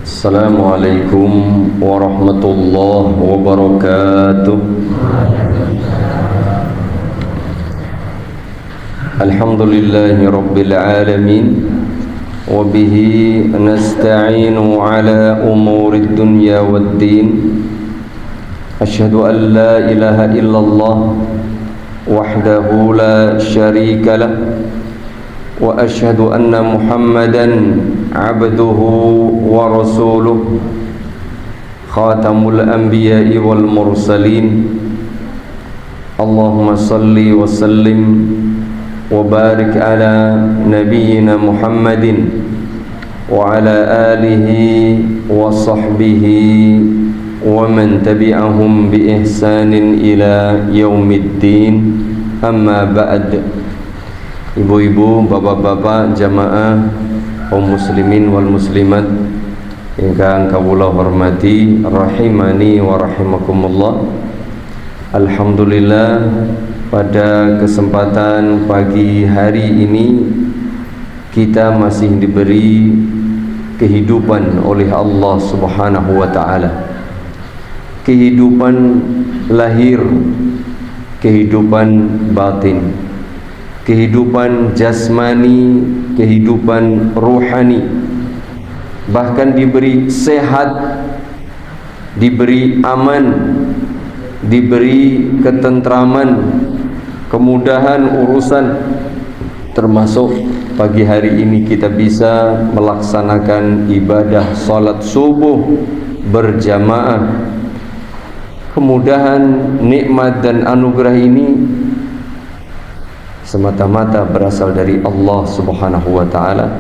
Assalamualaikum warahmatullahi wabarakatuh. Alhamdulillahi rabbil alamin. Wabihi nasta'inu ala umurid dunya waddin. Ashhadu an la ilaha illallah wahdahu la syarika lah. Wa ashhadu anna Muhammadan abduhu wa rasuluh khatamul anbiya'i wal mursalin. Allahumma salli wa sallim wa barik ala nabiyyina Muhammadin wa ala alihi wa sahbihi wa man tabi'ahum bi ihsanin ila yaumiddin. Amma ba'd. Ibu-ibu, bapak-bapak, jamaah kaum muslimin wal muslimat ingkang kawula hormati rahimani wa rahimakumullah. Alhamdulillah, pada kesempatan pagi hari ini kita masih diberi kehidupan oleh Allah Subhanahu wa taala. Kehidupan lahir, kehidupan batin, kehidupan jasmani, kehidupan rohani, bahkan diberi sehat, diberi aman, diberi ketentraman, kemudahan urusan, termasuk pagi hari ini kita bisa melaksanakan ibadah salat subuh berjamaah. Kemudahan, nikmat dan anugerah ini semata-mata berasal dari Allah Subhanahu wa taala.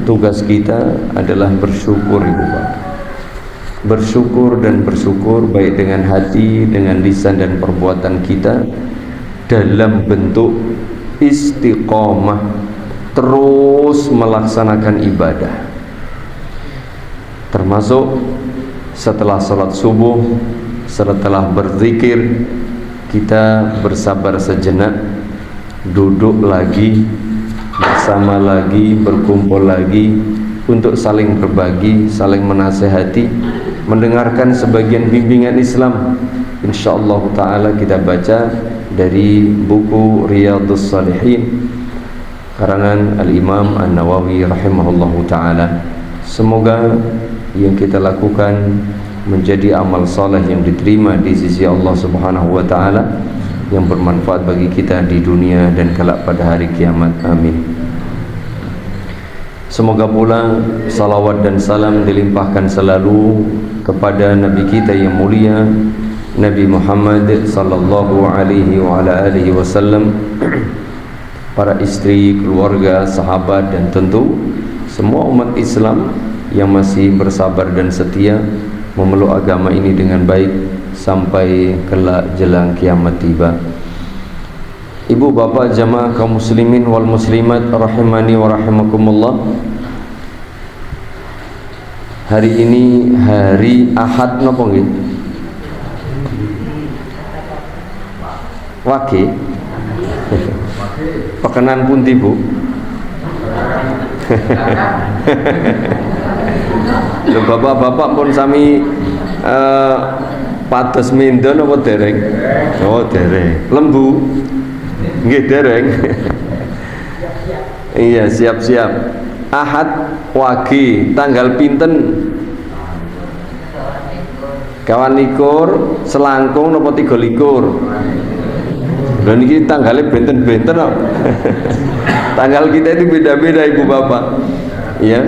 Tugas kita adalah bersyukur, Ibu Bapak. Bersyukur dan bersyukur baik dengan hati, dengan lisan dan perbuatan kita dalam bentuk istiqomah, terus melaksanakan ibadah. Termasuk setelah salat subuh, setelah berzikir, kita bersabar sejenak, duduk lagi, bersama lagi, berkumpul lagi untuk saling berbagi, saling menasehati, mendengarkan sebagian bimbingan Islam. InsyaAllah ta'ala kita baca dari buku Riyadhus Shalihin karangan Al-Imam An-Nawawi rahimahullahu ta'ala. Semoga yang kita lakukan menjadi amal saleh yang diterima di sisi Allah Subhanahu wa ta'ala, yang bermanfaat bagi kita di dunia dan kelak pada hari kiamat. Amin. Semoga pula salawat dan salam dilimpahkan selalu kepada Nabi kita yang mulia, Nabi Muhammad sallallahu alaihi wa ala alihi wasallam, para istri, keluarga, sahabat, dan tentu semua umat Islam yang masih bersabar dan setia memeluk agama ini dengan baik sampai kelak jelang kiamat tiba. Ibu bapak jamaah kaum muslimin wal muslimat rahimani wa rahimakumullah. Hari ini hari Ahad napa nggih? Wage. Pekenan pundi, Bu? Lho bapak-bapak pun sami pados mindon apa dereng? Oh, dereng. Lembu. Nggih, dereng. Iya, siap-siap. Ahad Wage tanggal pinten? Kawan likur, selangkung napa 23? Dan ini tanggalnya benten-benten kok. Tanggal kita itu beda-beda Ibu Bapak. Ya,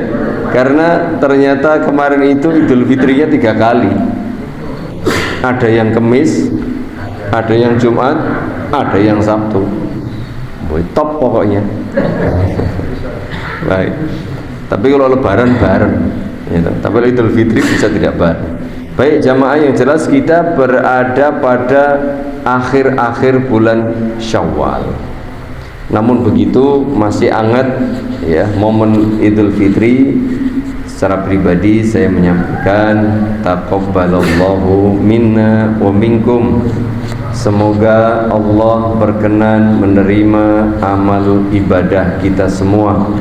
karena ternyata kemarin itu Idul Fitrinya 3 kali. Ada yang Kemis, ada yang Jumat, ada yang Sabtu. Boy, top pokoknya. Baik. Tapi kalau Lebaran bareng, ya, tapi kalau Idul Fitri bisa tidak bareng. Baik jamaah, yang jelas kita berada pada akhir-akhir bulan Syawal. Namun begitu masih hangat ya momen Idul Fitri. Secara pribadi saya menyampaikan taqabbalallahu minna wa minkum. Semoga Allah berkenan menerima amal ibadah kita semua.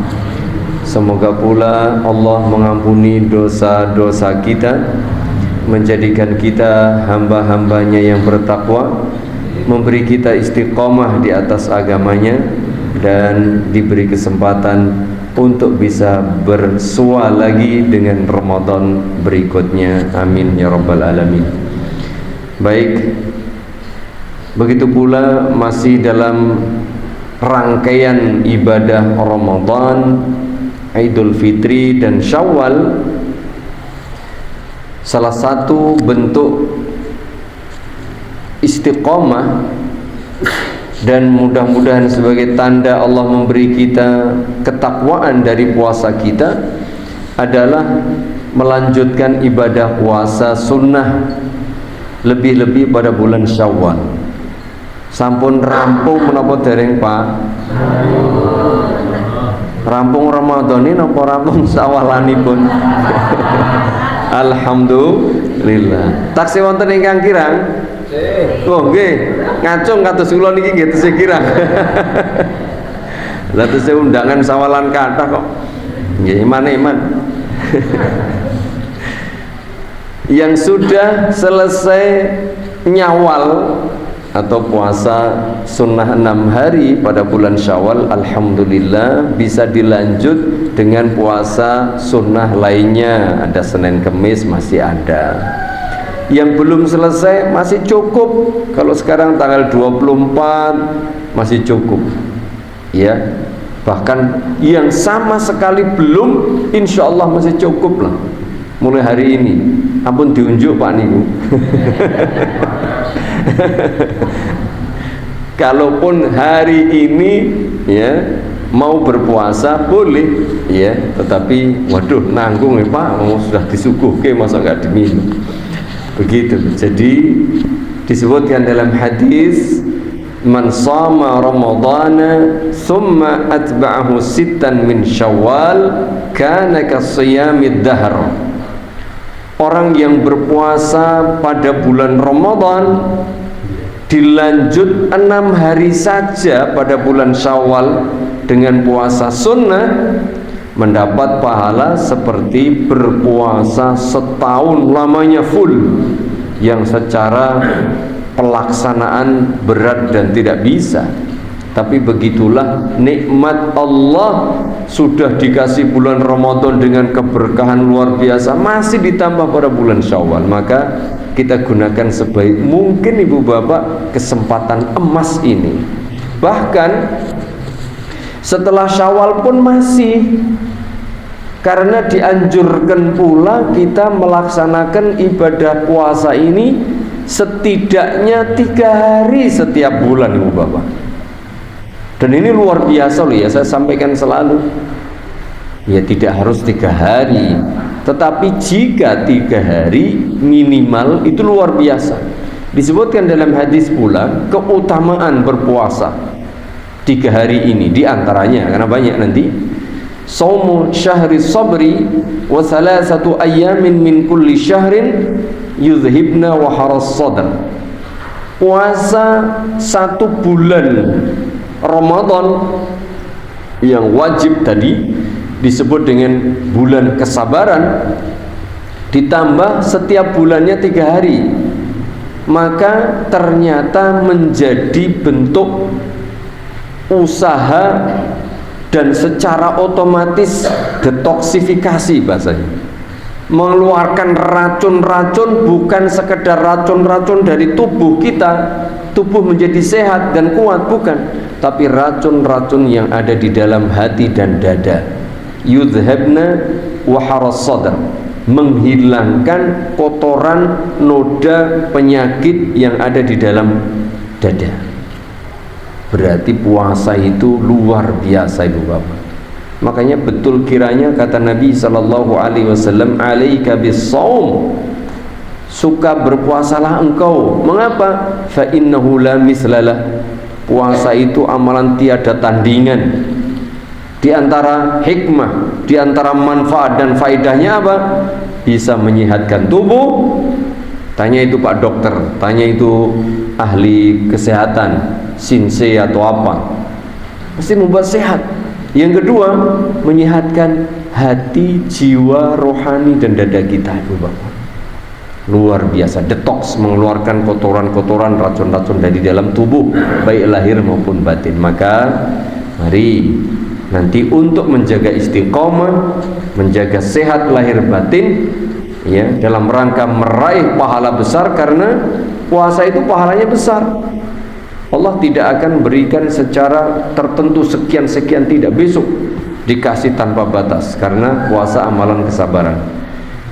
Semoga pula Allah mengampuni dosa-dosa kita, menjadikan kita hamba-hambanya yang bertakwa, memberi kita istiqomah di atas agamanya, dan diberi kesempatan untuk bisa bersua lagi dengan Ramadan berikutnya. Amin ya rabbal alamin. Baik, begitu pula masih dalam rangkaian ibadah Ramadan, Idul Fitri dan Syawal, salah satu bentuk istiqomah dan mudah-mudahan sebagai tanda Allah memberi kita ketakwaan dari puasa kita adalah melanjutkan ibadah puasa sunnah, lebih-lebih pada bulan Syawal. Sampun rampung menapa dereng Pak? Rampung Ramadan ini napa rampung sawalanipun? Alhamdulillah. Taksih wonten ingkang kirang? Oh nggih, ngacung kados kula niki nggih tesih kirang. Lah tesih undangan sawalan kathah kok. Nggih, iman-iman. Yang sudah selesai Nyawal atau puasa sunnah 6 hari pada bulan Syawal, alhamdulillah bisa dilanjut dengan puasa sunnah lainnya. Ada Senin Kemis masih ada. Yang belum selesai masih cukup. Kalau sekarang tanggal 24 masih cukup. Ya. Bahkan yang sama sekali belum, insya Allah masih cukup lah. Mulai hari ini. Ampun diunjuk Pak Niku. Kalaupun hari ini ya mau berpuasa boleh ya, tetapi waduh nanggung ya Pak, sudah disuguhke masa nggak diminum. Begitu. Jadi disebutkan dalam hadis, man shama ramadhana thumma atba'ahu sittan min syawal kana kasiyamid dahr. Orang yang berpuasa pada bulan Ramadan dilanjut 6 hari saja pada bulan Syawal dengan puasa sunnah, mendapat pahala seperti berpuasa setahun lamanya full, yang secara pelaksanaan berat dan tidak bisa. Tapi begitulah nikmat Allah, sudah dikasih bulan Ramadan dengan keberkahan luar biasa, masih ditambah pada bulan Syawal. Maka kita gunakan sebaik mungkin ibu bapak kesempatan emas ini. Bahkan setelah Syawal pun masih, karena dianjurkan pula kita melaksanakan ibadah puasa ini setidaknya 3 hari setiap bulan ibu bapak. Dan ini luar biasa loh ya, saya sampaikan selalu. Ya tidak harus 3 hari, tetapi jika 3 hari minimal itu luar biasa. Disebutkan dalam hadis pula keutamaan berpuasa 3 hari ini, diantaranya karena banyak nanti, Shaumu syahri sabri wa thalathatu ayyamin min kulli syahrin yudhibna wa haras sadr. Puasa 1 bulan Ramadan yang wajib tadi disebut dengan bulan kesabaran, ditambah setiap bulannya 3 hari, maka ternyata menjadi bentuk usaha dan secara otomatis detoksifikasi bahasanya, mengeluarkan racun-racun, bukan sekedar racun-racun dari tubuh kita, tubuh menjadi sehat dan kuat, bukan, tapi racun-racun yang ada di dalam hati dan dada. Yudhabna wa haras sadr, menghilangkan kotoran, noda, penyakit yang ada di dalam dada. Berarti puasa itu luar biasa ibu bapak. Makanya betul kiranya kata Nabi SAW, alaika bis-shaum, suka berpuasalah engkau. Mengapa? Fa innahu la mislalah, puasa itu amalan tiada tandingan. Di antara hikmah, di antara manfaat dan faedahnya apa? Bisa menyehatkan tubuh. Tanya itu Pak Dokter, tanya itu ahli kesehatan, sinse atau apa, pasti membuat sehat. Yang kedua, menyehatkan hati, jiwa, rohani dan dada kita, Ibu Bapak. Luar biasa, detox, mengeluarkan kotoran-kotoran, racun-racun dari dalam tubuh, baik lahir maupun batin. Maka mari nanti untuk menjaga istiqomah, menjaga sehat lahir batin, ya, dalam rangka meraih pahala besar, karena puasa itu pahalanya besar. Allah tidak akan berikan secara tertentu sekian-sekian, tidak. Besok dikasih tanpa batas, karena puasa amalan kesabaran.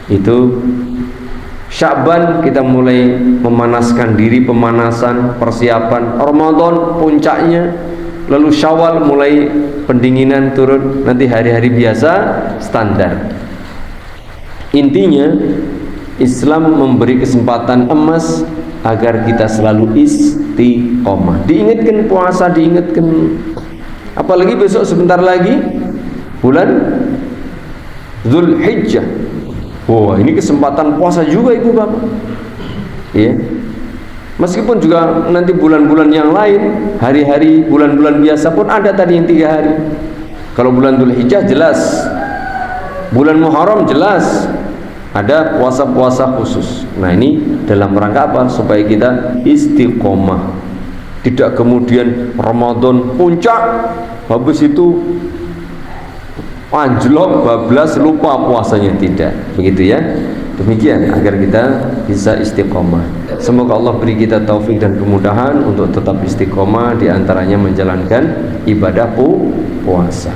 Itu Sya'ban kita mulai memanaskan diri, pemanasan, persiapan. Ramadan puncaknya, lalu Syawal mulai pendinginan turun, nanti hari-hari biasa standar. Intinya Islam memberi kesempatan emas agar kita selalu istiqomah. Diingatkan puasa, diingatkan, apalagi besok sebentar lagi bulan Zulhijjah. Wah, ini kesempatan puasa juga, Ibu Bapak. Ya. Meskipun juga nanti bulan-bulan yang lain, hari-hari bulan-bulan biasa pun ada tadi yang 3 hari. Kalau bulan Zulhijjah jelas, bulan Muharram jelas ada puasa-puasa khusus. Nah, ini dalam rangka apa? Supaya kita istiqomah. Tidak kemudian Ramadan puncak, habis itu anjlok, bablas, lupa puasanya. Tidak, begitu ya. Demikian agar kita bisa istiqomah. Semoga Allah beri kita taufik dan kemudahan untuk tetap istiqomah, diantaranya menjalankan ibadah puasa.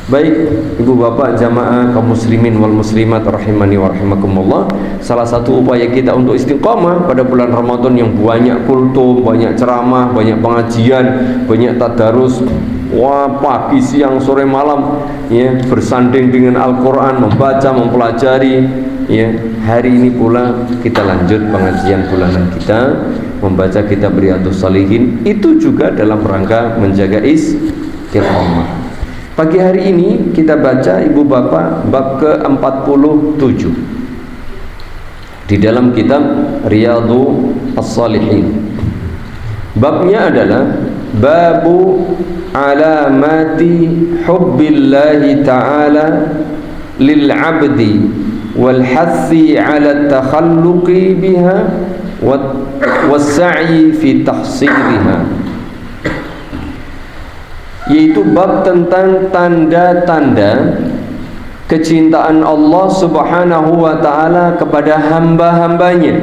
Baik, Ibu Bapak jamaah kaum muslimin wal muslimat rahimani wa rahimakumullah, salah satu upaya kita untuk istiqomah pada bulan Ramadan yang banyak kultum, banyak ceramah, banyak pengajian, banyak tadarus, wah, pagi, siang, sore, malam, ya, bersanding dengan Al-Quran, membaca, mempelajari, ya. Hari ini pula kita lanjut pengajian bulanan kita, membaca kitab Riyadhus Shalihin, itu juga dalam rangka menjaga istiqomah. Pagi hari ini kita baca, Ibu Bapak, bab ke-47 di dalam kitab Riyadhus Shalihin. Babnya adalah babu alamati hubbillahi ta'ala lil 'abdi wal hathi 'ala takhalluqi biha was sa'i fi tahsiliha. Yaitu bab tentang tanda-tanda kecintaan Allah Subhanahu wa ta'ala kepada hamba-hambanya.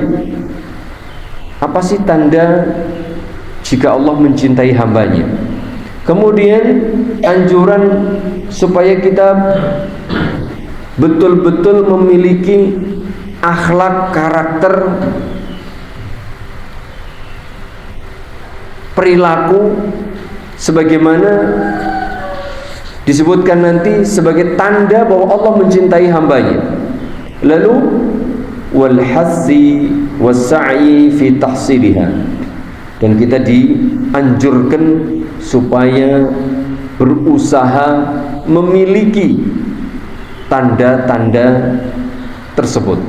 Apa sih tanda jika Allah mencintai hambanya? Kemudian anjuran supaya kita betul-betul memiliki akhlak, karakter, perilaku sebagaimana disebutkan nanti sebagai tanda bahwa Allah mencintai hambanya. Lalu wal hassi was sa'i fi tahsiliha, dan kita dianjurkan supaya berusaha memiliki tanda-tanda tersebut.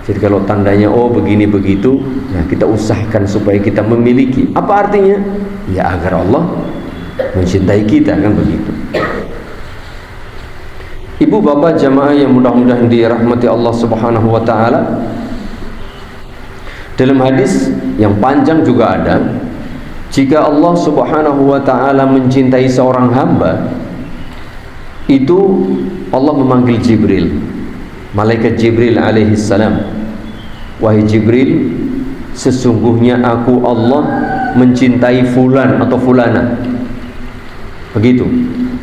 Jadi kalau tandanya oh begini begitu, nah kita usahakan supaya kita memiliki. Apa artinya? Ya agar Allah mencintai kita, kan begitu. Ibu bapak jamaah yang mudah-mudahan dirahmati Allah Subhanahu wa ta'ala, dalam hadis yang panjang juga ada, jika Allah Subhanahu wa ta'ala mencintai seorang hamba, itu Allah memanggil Jibril, malaikat Jibril alaihi salam. Wahai Jibril, sesungguhnya aku Allah mencintai fulan atau fulana. Begitu.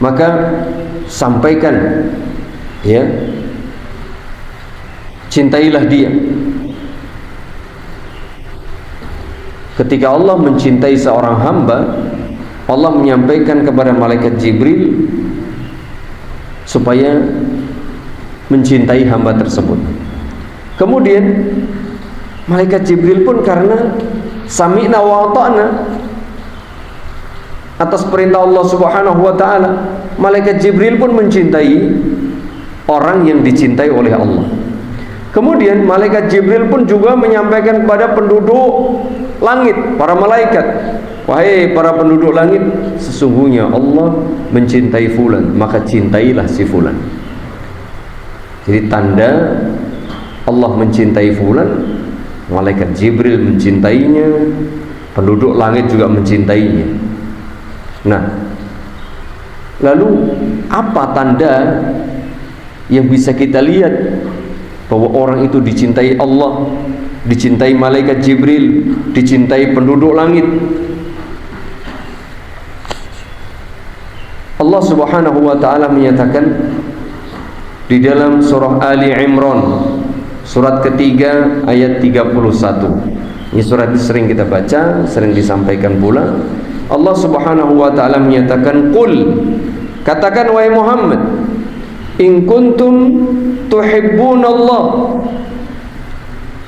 Maka sampaikan, ya, cintailah dia. Ketika Allah mencintai seorang hamba, Allah menyampaikan kepada malaikat Jibril supaya mencintai hamba tersebut. Kemudian malaikat Jibril pun karena sami'na wa ata'na, atas perintah Allah Subhanahu wa ta'ala, malaikat Jibril pun mencintai orang yang dicintai oleh Allah. Kemudian malaikat Jibril pun juga menyampaikan kepada penduduk langit, para malaikat, wahai para penduduk langit, sesungguhnya Allah mencintai fulan, maka cintailah si fulan. Jadi tanda Allah mencintai fulan, malaikat Jibril mencintainya, penduduk langit juga mencintainya. Nah, lalu apa tanda yang bisa kita lihat bahwa orang itu dicintai Allah, dicintai malaikat Jibril, dicintai penduduk langit? Allah Subhanahu wa taala menyatakan di dalam surah Ali Imran, surat ketiga ayat 31. Ini surat ini sering kita baca, sering disampaikan pula. Allah Subhanahu wa taala menyatakan, "Qul," katakan wahai Muhammad, "in kuntum tuhibbunallah,"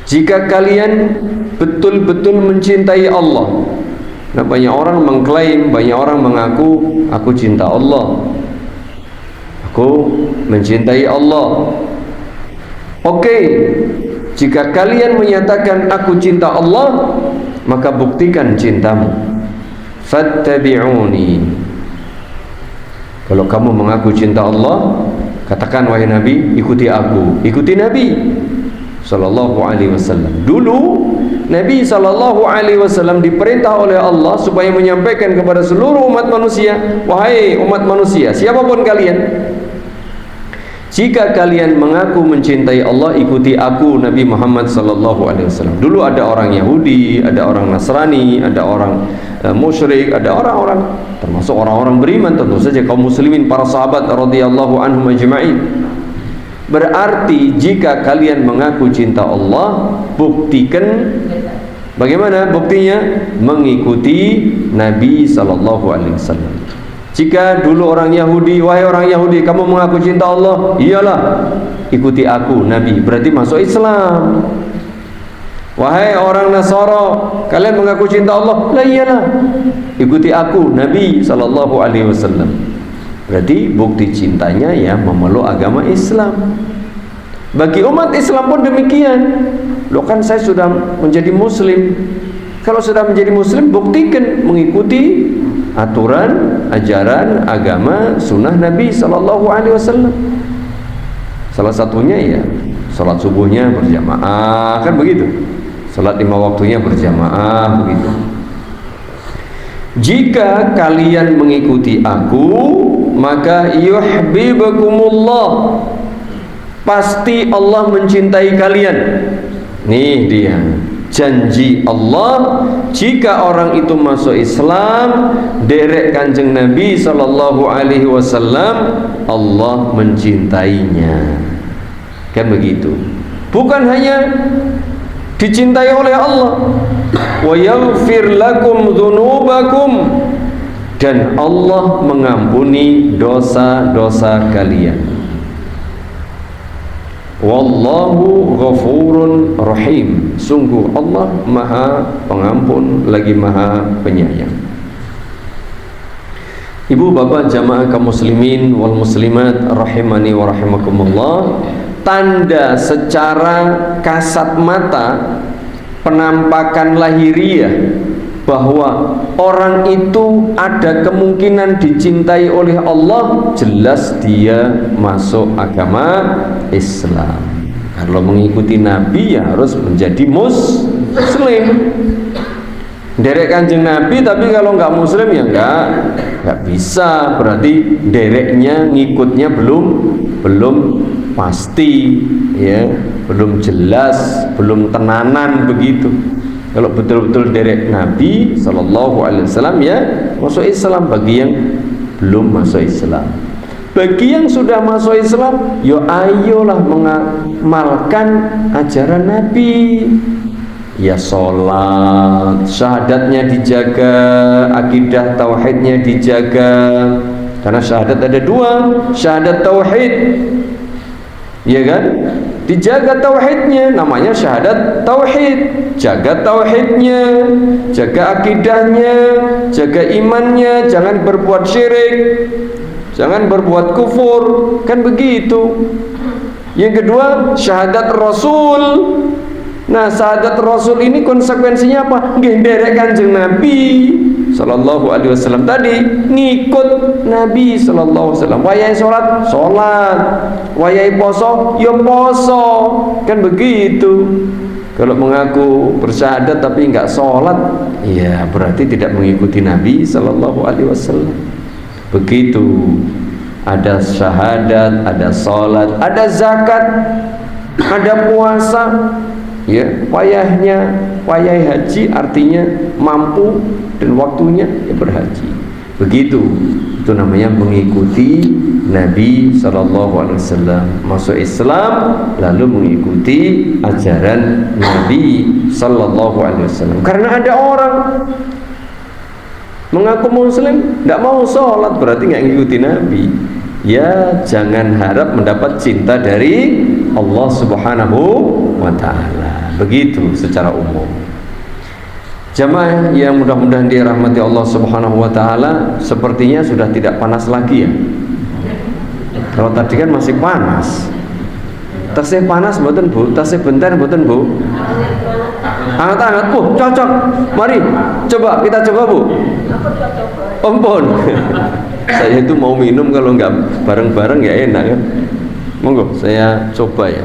jika kalian betul-betul mencintai Allah. Nah, banyak orang mengklaim, banyak orang mengaku, aku cinta Allah, aku mencintai Allah. Oke, jika kalian menyatakan aku cinta Allah, maka buktikan cintamu. Fattabi'uni. Kalau kamu mengaku cinta Allah, katakan wahai Nabi, ikuti aku, ikuti Nabi sallallahu alaihi wasallam. Dulu Nabi sallallahu alaihi wasallam diperintah oleh Allah supaya menyampaikan kepada seluruh umat manusia, wahai umat manusia, siapapun kalian, jika kalian mengaku mencintai Allah, ikuti aku Nabi Muhammad sallallahu alaihi wasallam. Dulu ada orang Yahudi, ada orang Nasrani, ada orang musyrik, ada orang-orang termasuk orang-orang beriman, tentu saja kaum muslimin, para sahabat radhiyallahu anhum ajma'in. Berarti jika kalian mengaku cinta Allah, buktikan. Bagaimana buktinya? Mengikuti Nabi sallallahu alaihi wasallam. Jika dulu orang Yahudi, wahai orang Yahudi, kamu mengaku cinta Allah, iyalah, ikuti aku Nabi, berarti masuk Islam. Wahai orang Nasara, kalian mengaku cinta Allah, lah iyalah, ikuti aku Nabi sallallahu alaihi wasallam. Berarti bukti cintanya ya memeluk agama Islam. Bagi umat Islam pun demikian. Loh, kan saya sudah menjadi muslim. Kalau sudah menjadi muslim, buktikan mengikuti aturan, ajaran, agama, sunnah Nabi sallallahu alaihi wasallam. Salah satunya ya salat subuhnya berjamaah, kan begitu. Salat 5 waktunya berjamaah, begitu. Jika kalian mengikuti aku, maka yuhibbukumullah, pasti Allah mencintai kalian. Nih dia janji Allah, jika orang itu masuk Islam, derek Kanjeng Nabi sallallahu alaihi wasallam, Allah mencintainya. Kan begitu. Bukan hanya dicintai oleh Allah, wa yaghfir lakum dzunubakum, dan Allah mengampuni dosa-dosa kalian. Wallahu ghafurun rahim, sungguh Allah maha pengampun lagi maha penyayang. Ibu bapak jamaah kaum muslimin wal muslimat rahimani wa rahimakumullah, tanda secara kasat mata, penampakan lahiriah bahwa orang itu ada kemungkinan dicintai oleh Allah, jelas dia masuk agama Islam. Kalau mengikuti Nabi ya harus menjadi muslim. Derek Kanjeng Nabi, tapi kalau nggak muslim ya nggak bisa. Berarti dereknya, ngikutnya belum pasti, ya, belum jelas, belum tenanan begitu. Kalau betul-betul derek Nabi sallallahu alaihi wasallam ya masuk Islam. Bagi yang belum masuk Islam, bagi yang sudah masuk Islam, yo ayolah mengamalkan ajaran Nabi. Ya sholat, syahadatnya dijaga, akidah tauhidnya dijaga. Karena syahadat ada 2, syahadat tauhid, ya kan? Dijaga tauhidnya, namanya syahadat tauhid. Jaga tauhidnya, jaga akidahnya, jaga imannya, jangan berbuat syirik, jangan berbuat kufur, kan begitu. Yang kedua, syahadat Rasul. Nah, syahadat Rasul ini konsekuensinya apa? Nggih nderek Kanjeng Nabi. sallallahu alaihi wasallam tadi, ngikut Nabi sallallahu alaihi wasallam. Wayahe salat, wayahe poso ya poso. Kan begitu. Kalau mengaku bersyahadat tapi enggak sholat, ya berarti tidak mengikuti Nabi sallallahu alaihi wasallam. Begitu. Ada syahadat, ada sholat, ada zakat, ada puasa, ya, wayah haji artinya mampu dan waktunya ya berhaji. Begitu, itu namanya mengikuti Nabi sallallahu alaihi wasallam, masuk Islam lalu mengikuti ajaran Nabi sallallahu alaihi wasallam. Karena ada orang mengaku muslim tidak mau sholat, berarti nggak ngikuti Nabi. Ya, jangan harap mendapat cinta dari Allah Subhanahu wa ta'ala. Begitu secara umum. Jamaah yang mudah-mudahan dirahmati Allah Subhanahu wa ta'ala, sepertinya sudah tidak panas lagi ya. Kalau tadi kan masih panas. Tasih panas mboten Bu? Tasih bentar mboten Bu? Hangat-hangat Bu, cocok. Mari coba, kita coba Bu. Ampun. Saya itu mau minum, kalau nggak bareng-bareng ya enak kan. Monggo saya coba ya.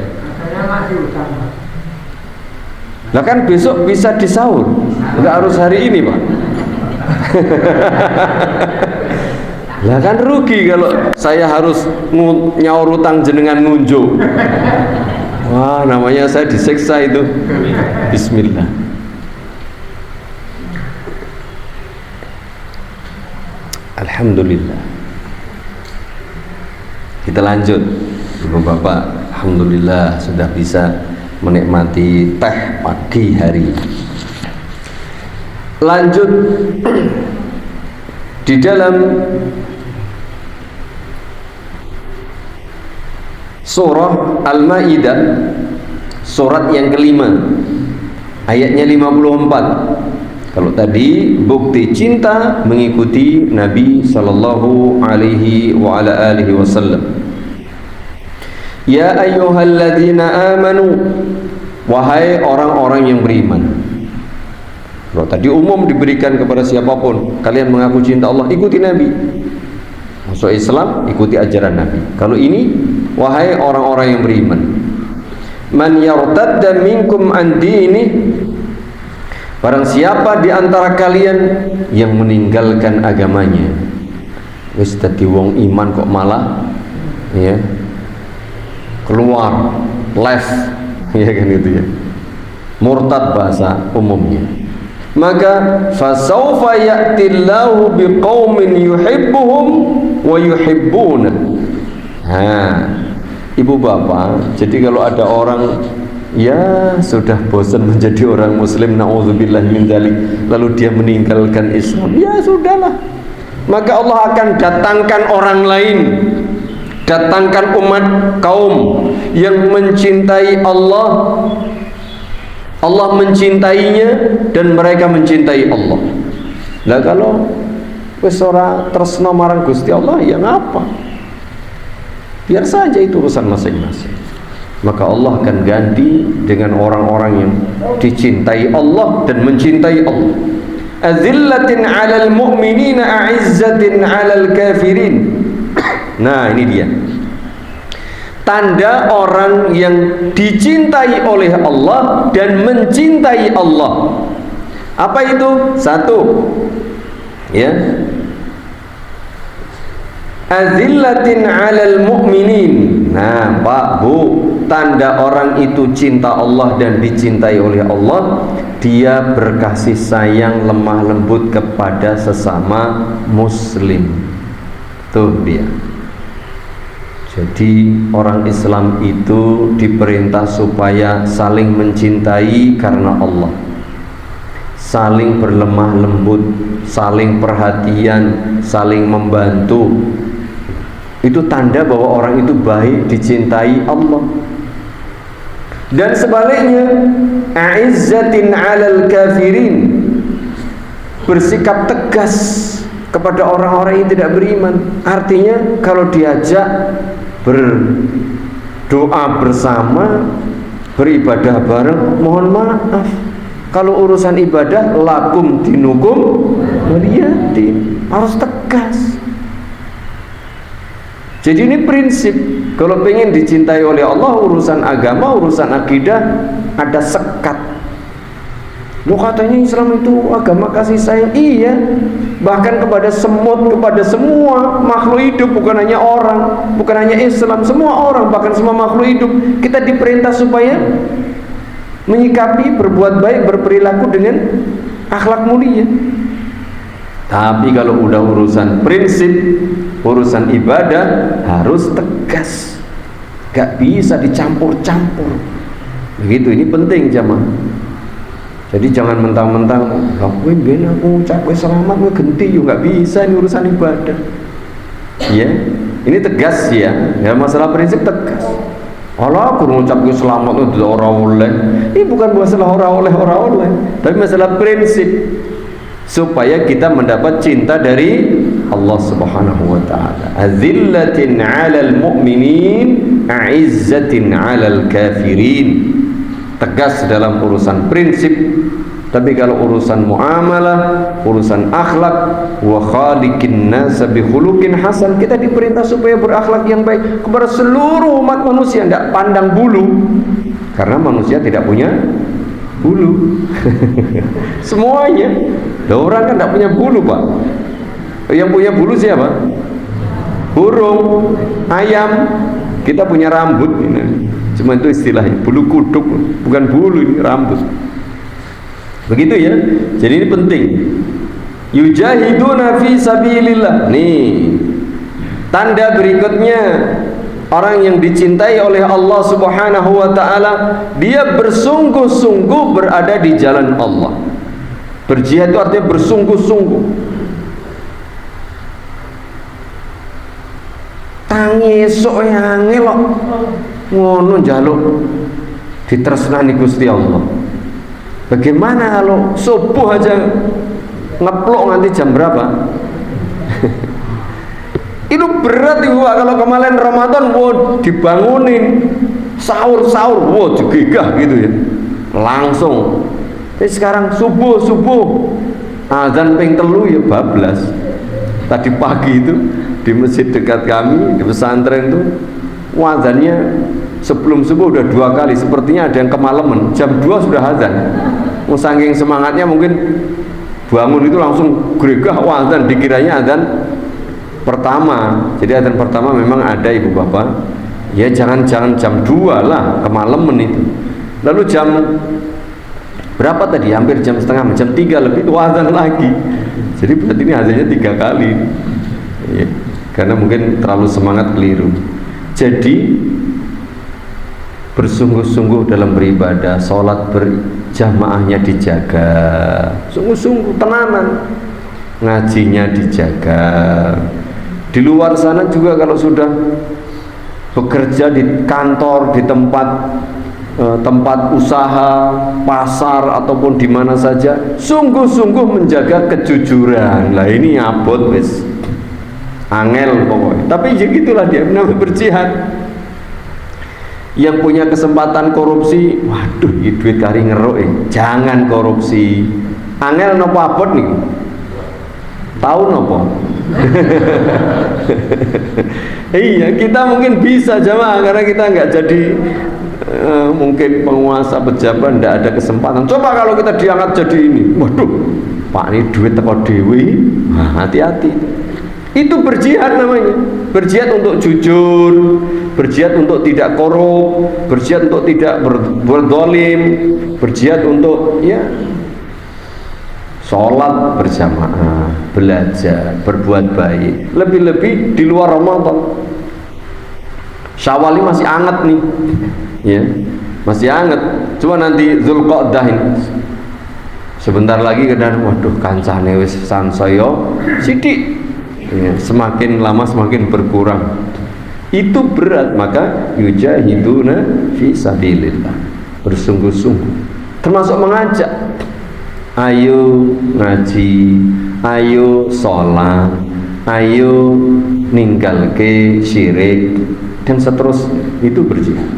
Nah kan besok bisa disaur, nggak harus hari ini Pak. Lah kan rugi kalau saya harus nyaur utang jenengan ngunjuk. Wah, namanya saya disiksa itu. Bismillah. Alhamdulillah. Kita lanjut, Ibu Bapak. Alhamdulillah sudah bisa menikmati teh pagi hari. Lanjut di dalam surah Al-Maidah, surat yang kelima, ayatnya 54. Kalau tadi bukti cinta mengikuti Nabi sallallahu alaihi wa ala alihi wasallam. Ya ayyuhalladzina amanu, wahai orang-orang yang beriman. Kalau tadi umum diberikan kepada siapapun, kalian mengaku cinta Allah, ikuti Nabi. Masuk Islam, ikuti ajaran Nabi. Kalau ini, wahai orang-orang yang beriman. Man yartadda minkum an dini, barang siapa di antara kalian yang meninggalkan agamanya. Wis dadi wong iman kok malah ya keluar left ya kan gitu ya. Murtad bahasa umumnya. Maka fasaufa ya'tillahu biqaumin yuhibbuhum wa yuhibbuna. Ibu bapak, jadi kalau ada orang ya sudah bosan menjadi orang muslim, na'udzubillah min dzalik, lalu dia meninggalkan Islam, ya sudahlah, maka Allah akan datangkan orang lain, datangkan umat kaum yang mencintai Allah, Allah mencintainya dan mereka mencintai Allah. Lah kalau wis ora tresna marang Gusti Allah ya ngapa? Biar saja itu urusan masing-masing. Maka Allah akan ganti dengan orang-orang yang dicintai Allah dan mencintai Allah. Azillatin 'alal mu'minina a'izzatin 'alal kafirin. Nah, ini dia. Tanda orang yang dicintai oleh Allah dan mencintai Allah. Apa itu? Satu, ya, azillatin 'alal mu'minin. Nah, Pak, Bu, tanda orang itu cinta Allah dan dicintai oleh Allah, dia berkasih sayang lemah lembut kepada sesama muslim. Tuh dia. Jadi orang Islam itu diperintah supaya saling mencintai karena Allah, saling berlemah lembut, saling perhatian, saling membantu. Itu tanda bahwa orang itu baik, dicintai Allah. Dan sebaliknya, a'izzatin 'alal kafirin, bersikap tegas kepada orang-orang yang tidak beriman. Artinya kalau diajak berdoa bersama, beribadah bareng, mohon maaf, Kalau urusan ibadah, lakum dinukum waliyadin, harus tegas. Jadi ini prinsip. Kalau pengen dicintai oleh Allah, urusan agama, urusan akidah ada sekat. Loh, katanya Islam itu agama kasih sayang. Iya, bahkan kepada semut, kepada semua makhluk hidup, bukan hanya orang, bukan hanya Islam, semua orang, bahkan semua makhluk hidup kita diperintah supaya menyikapi, berbuat baik, berperilaku dengan akhlak mulia. Tapi kalau udah urusan prinsip, urusan ibadah, harus tegas, gak bisa dicampur-campur. Begitu, ini penting jamaah. Jadi jangan mentang-mentang aku capek selamat gue genti, gak bisa, ini urusan ibadah. Ya, ini tegas ya. Ya, masalah prinsip tegas. Allah aku ngucap gue selamat itu orang oleh. Ini bukan masalah orang oleh, tapi masalah prinsip, supaya kita mendapat cinta dari Allah Subhanahu wa taala. Azillatin 'alal mu'minin, 'izzatin 'alal kafirin. Tegas dalam urusan prinsip, tapi kalau urusan muamalah, urusan akhlak, wa khaliqin nas bi khuluqin hasan, kita diperintah supaya berakhlak yang baik kepada seluruh umat manusia, tidak pandang bulu, karena manusia tidak punya bulu. Semuanya. Orang kan tidak punya bulu, Pak. Yang punya bulu siapa? Burung, ayam. Kita punya rambut ini. Cuma itu istilahnya, bulu kuduk, bukan bulu, ini rambut. Begitu ya. Jadi ini penting. Yujahiduna fi sabilillah. Nih, tanda berikutnya, orang yang dicintai oleh Allah Subhanahu wa taala, dia bersungguh-sungguh berada di jalan Allah. Berjihad itu artinya bersungguh-sungguh. Tangi esuk angel kok ngono njaluk ditresnani Gusti Allah. Bagaimana kalau subuh aja ngeplok nganti jam berapa? Itu berat ibu, kalau kemarin Ramadan dibangunin sahur-sahur, gegah gitu ya, langsung. Tapi sekarang subuh azan ping telu ya bablas. Tadi pagi itu di masjid dekat kami, di pesantren itu azannya sebelum subuh udah 2 kali. Sepertinya ada yang kemalaman, jam 2 sudah azan. Saking semangatnya mungkin bangun itu langsung gregah azan, dikiranya azan pertama. Jadi azan pertama memang ada ibu bapak, ya jangan jam 2 lah, kemalaman itu. Lalu jam berapa tadi? Hampir jam setengah, jam 3 lebih itu azan lagi. Jadi berarti ini azannya 3 kali ya, karena mungkin terlalu semangat, keliru. Jadi bersungguh-sungguh dalam beribadah, sholat berjamaahnya dijaga, sungguh-sungguh tenanan, ngajinya dijaga. Di luar sana juga kalau sudah bekerja di kantor, di tempat usaha, pasar ataupun di mana saja, sungguh-sungguh menjaga kejujuran. Lah ini abot wis angel pokoknya. Tapi ya gitulah dia namanya berjihad. Yang punya kesempatan korupsi, waduh, ini duit kari ngeruk, jangan korupsi. Angel nopo abot nih? Tahu nopo? Iya, kita mungkin bisa jamaah karena kita nggak jadi mungkin penguasa pejabat, tidak ada kesempatan. Coba kalau kita diangkat jadi ini, waduh, Pak ini duit teko dewi, hati-hati. Itu berjihad namanya. Berjihad untuk jujur, berjihad untuk tidak korup, berjihad untuk tidak berdolim, berjihad untuk ya sholat berjamaah, belajar, berbuat baik. Lebih-lebih di luar Ramadan. Syawal ini masih anget nih, ya, masih anget. Cuma nanti Zulqa'dah ini sebentar lagi kadang, waduh, kancane wis sansaya sithik. Ya, semakin lama semakin berkurang. Itu berat, maka yujahiduna fi sabilillah, bersungguh-sungguh. Termasuk mengajak, ayo ngaji, ayo sholat, ayo ninggalke syirik, dan seterusnya. Itu berjihad.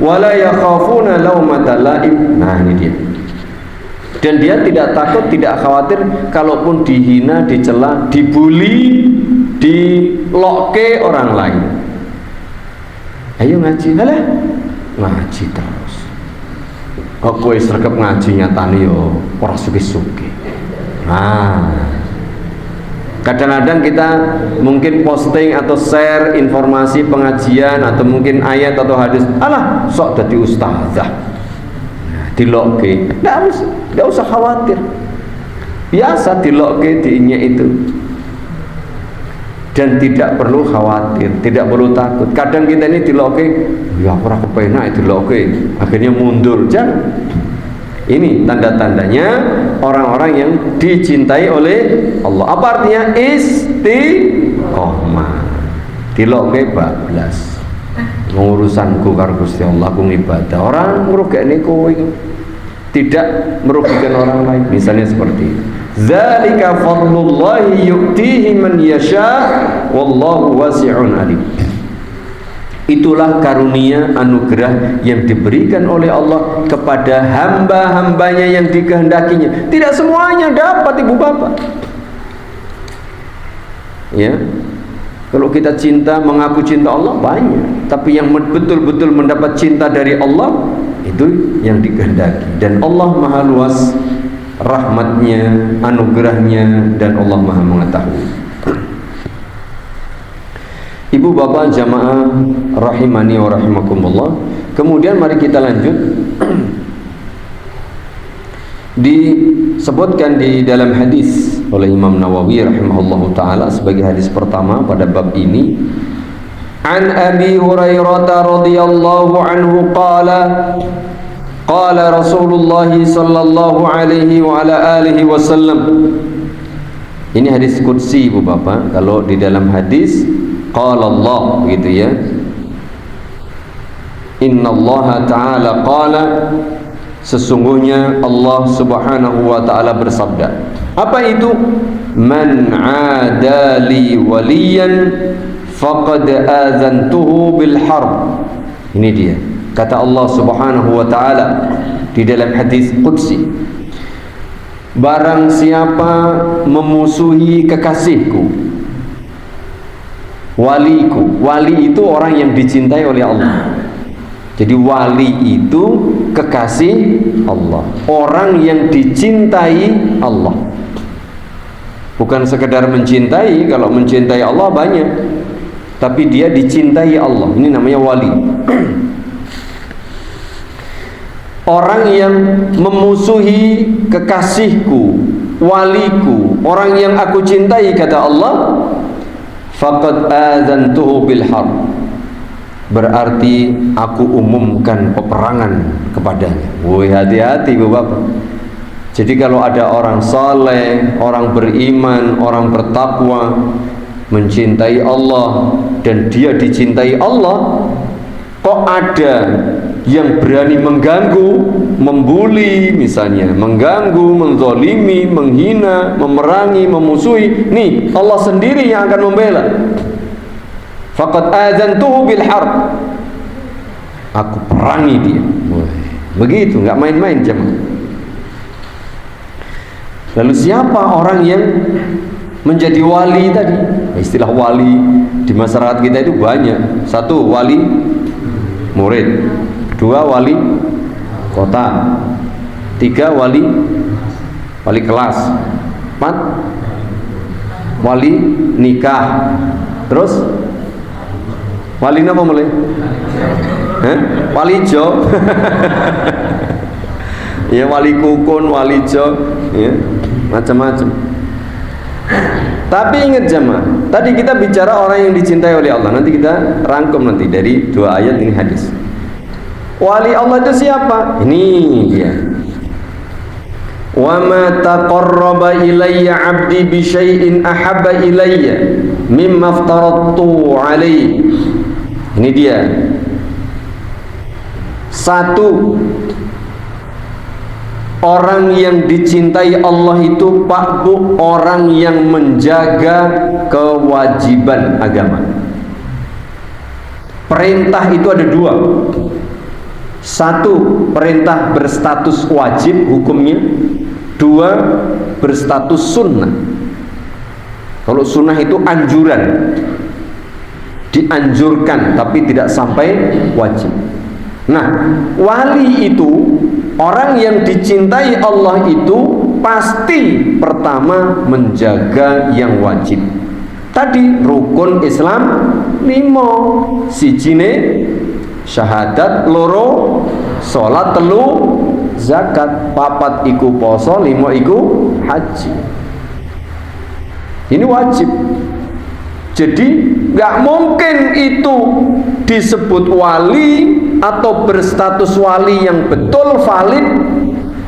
Wala yakhafuna laumata laim. Nah ini dia. Dan dia tidak takut, tidak khawatir kalaupun dihina, dicela, dibully, dilokke orang lain. Ayo ngaji, halah ngaji terus. Aku sregep ngaji nyatane yo ora suki-suki. Nah, kadang-kadang kita mungkin posting atau share informasi pengajian atau mungkin ayat atau hadis, alah sok dadi ustazah, dilokke. Nggak usah khawatir, biasa dilokke diinya itu, dan tidak perlu khawatir, tidak perlu takut. Kadang kita ini dilokke, ya ora kepenak dilokke, akhirnya mundur. Jangan. Ini tanda-tandanya orang-orang yang dicintai oleh Allah. Apa artinya? Istiqomah. Dilokke bablas. Urusanku karo Gusti Allah, aku ngibadah. Orang ngrugekne kowe, tidak merugikan orang lain. Misalnya seperti itu. Zalika fadlullahi yu'tihi man yasha wallahu wasi'un alim. Itulah karunia anugerah yang diberikan oleh Allah kepada hamba-hambanya yang dikehendakinya. Tidak semuanya dapat, ibu bapak. Ya, kalau kita cinta, mengaku cinta Allah banyak, tapi yang betul-betul mendapat cinta dari Allah itu yang dikehendaki. Dan Allah maha luas rahmatnya, anugerahnya, dan Allah maha mengetahui. Ibu bapak jamaah rahimani wa rahimakumullah. Kemudian mari kita lanjut. Disebutkan di dalam hadis oleh Imam Nawawi rahimahullahu taala sebagai hadis pertama pada bab ini, an Abi Hurairah radhiyallahu anhu qala Rasulullah sallallahu alaihi wa ala alihi wasallam. Ini hadis qudsi ibu bapak. Kalau di dalam hadis qala Allah gitu ya, inna Allah ta'ala qala, sesungguhnya Allah subhanahu wa ta'ala bersabda. Apa itu? Man adali waliyan faqad azantuhu bil harb. Ini dia kata Allah subhanahu wa ta'ala di dalam hadis qudsi, barang siapa memusuhi kekasihku, waliku. Wali itu orang yang dicintai oleh Allah. Jadi wali itu kekasih Allah, orang yang dicintai Allah. Bukan sekedar mencintai. Kalau mencintai Allah banyak, tapi dia dicintai Allah, ini namanya wali. Orang yang memusuhi kekasihku, waliku, orang yang aku cintai, kata Allah, faqad adzantuhu bil harb, berarti aku umumkan peperangan kepadanya. Woi, hati-hati ibu bapak. Jadi kalau ada orang saleh, orang beriman, orang bertakwa, mencintai Allah dan dia dicintai Allah, kok ada yang berani mengganggu, membuli misalnya, mengganggu, menzalimi, menghina, memerangi, memusuhi, nih Allah sendiri yang akan membela. Faqad adzantuhu bil harb, aku perangi dia. Begitu, nggak main-main jemaah. Lalu siapa orang yang menjadi wali tadi? Istilah wali di masyarakat kita itu banyak. Satu, wali murid. Dua, wali kota. Tiga, wali kelas. Empat, wali nikah. Terus wali apa mulai? Wali jo. Ya, wali kukun, wali jo, ya, macam-macam. Tapi ingat jemaah, tadi kita bicara orang yang dicintai oleh Allah. Nanti kita rangkum nanti dari dua ayat ini hadis. Wali Allah itu siapa? Ini dia. Wa ma taqarraba ilayya 'abdi bi syai'in ahabba ilayya mimma aftaradtu 'alaihi. Ini dia. Satu, orang yang dicintai Allah itu Pak Bu, orang yang menjaga kewajiban agama. Perintah itu ada dua. Satu, perintah berstatus wajib hukumnya. Dua, berstatus sunnah. Kalau sunnah itu anjuran, dianjurkan tapi tidak sampai wajib. Nah, wali itu, orang yang dicintai Allah itu pasti pertama menjaga yang wajib. Tadi rukun Islam 5, sijine syahadat, loro salat, telu zakat, 4 iku poso, 5 iku haji. Ini wajib. Jadi nggak mungkin itu disebut wali atau berstatus wali yang betul, valid,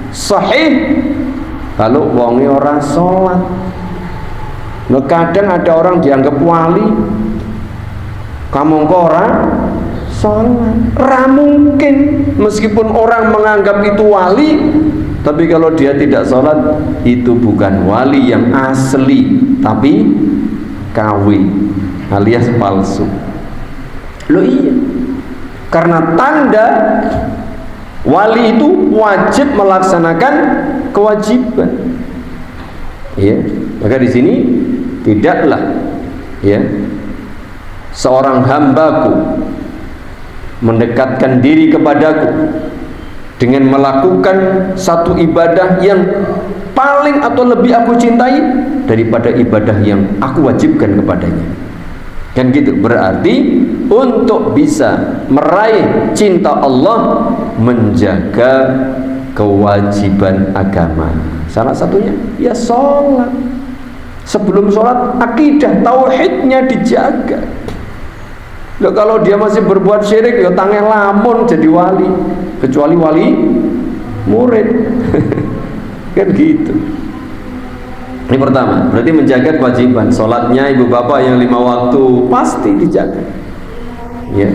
sahih kalau wonge ora sholat. Nah, kadang ada orang dianggap wali, kamu kok ora sholat. Ora mungkin, meskipun orang menganggap itu wali, tapi kalau dia tidak sholat, itu bukan wali yang asli, tapi KW alias palsu. Loh iya, karena tanda wali itu wajib melaksanakan kewajiban. Ya, maka di sini tidaklah ya seorang hambaku mendekatkan diri kepadaku dengan melakukan satu ibadah yang paling atau lebih aku cintai daripada ibadah yang aku wajibkan kepadanya. Kan gitu. Berarti untuk bisa meraih cinta Allah, menjaga kewajiban agama. Salah satunya ya sholat. Sebelum sholat akidah tauhidnya dijaga. Loh, kalau dia masih berbuat syirik, ya tangan lamun jadi wali, kecuali wali murid. Kan gitu. Ini pertama, berarti menjaga kewajiban. Sholatnya ibu bapak yang 5 waktu pasti dijaga. Ya.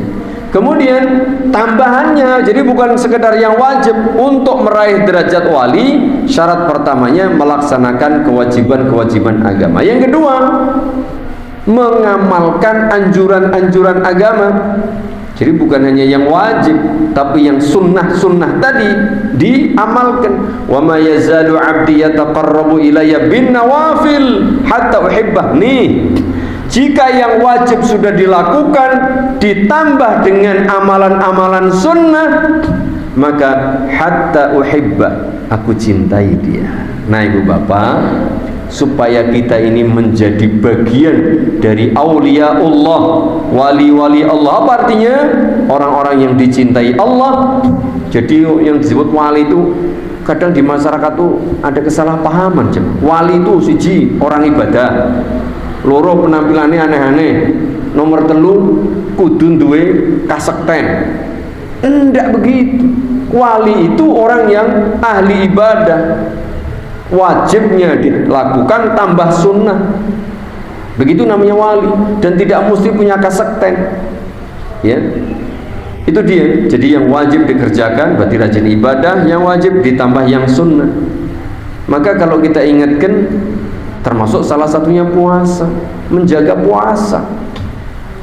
Kemudian tambahannya, jadi bukan sekedar yang wajib. Untuk meraih derajat wali, syarat pertamanya melaksanakan kewajiban-kewajiban agama. Yang kedua, mengamalkan anjuran-anjuran agama. Jadi bukan hanya yang wajib, tapi yang sunnah-sunnah tadi diamalkan. Wa ma yazalu 'abdi yataqarrabu ilayya bin nawafil hatta uhibbah. Nih, jika yang wajib sudah dilakukan ditambah dengan amalan-amalan sunnah, maka hatta uhibbah, aku cintai dia. Nah ibu bapak, supaya kita ini menjadi bagian dari auliaullah, wali-wali Allah. Apa artinya? Orang-orang yang dicintai Allah. Jadi yang disebut wali itu kadang di masyarakat tuh ada kesalahpahaman. Wali itu siji orang ibadah, loro penampilannya aneh-aneh, nomor 3 kudu duwe kasekten. Enggak begitu. Wali itu orang yang ahli ibadah, wajibnya dilakukan tambah sunnah, begitu namanya wali. Dan tidak mesti punya kasekten, ya itu dia. Jadi yang wajib dikerjakan berarti rajin ibadah, yang wajib ditambah yang sunnah. Maka kalau kita ingatkan, termasuk salah satunya puasa, menjaga puasa,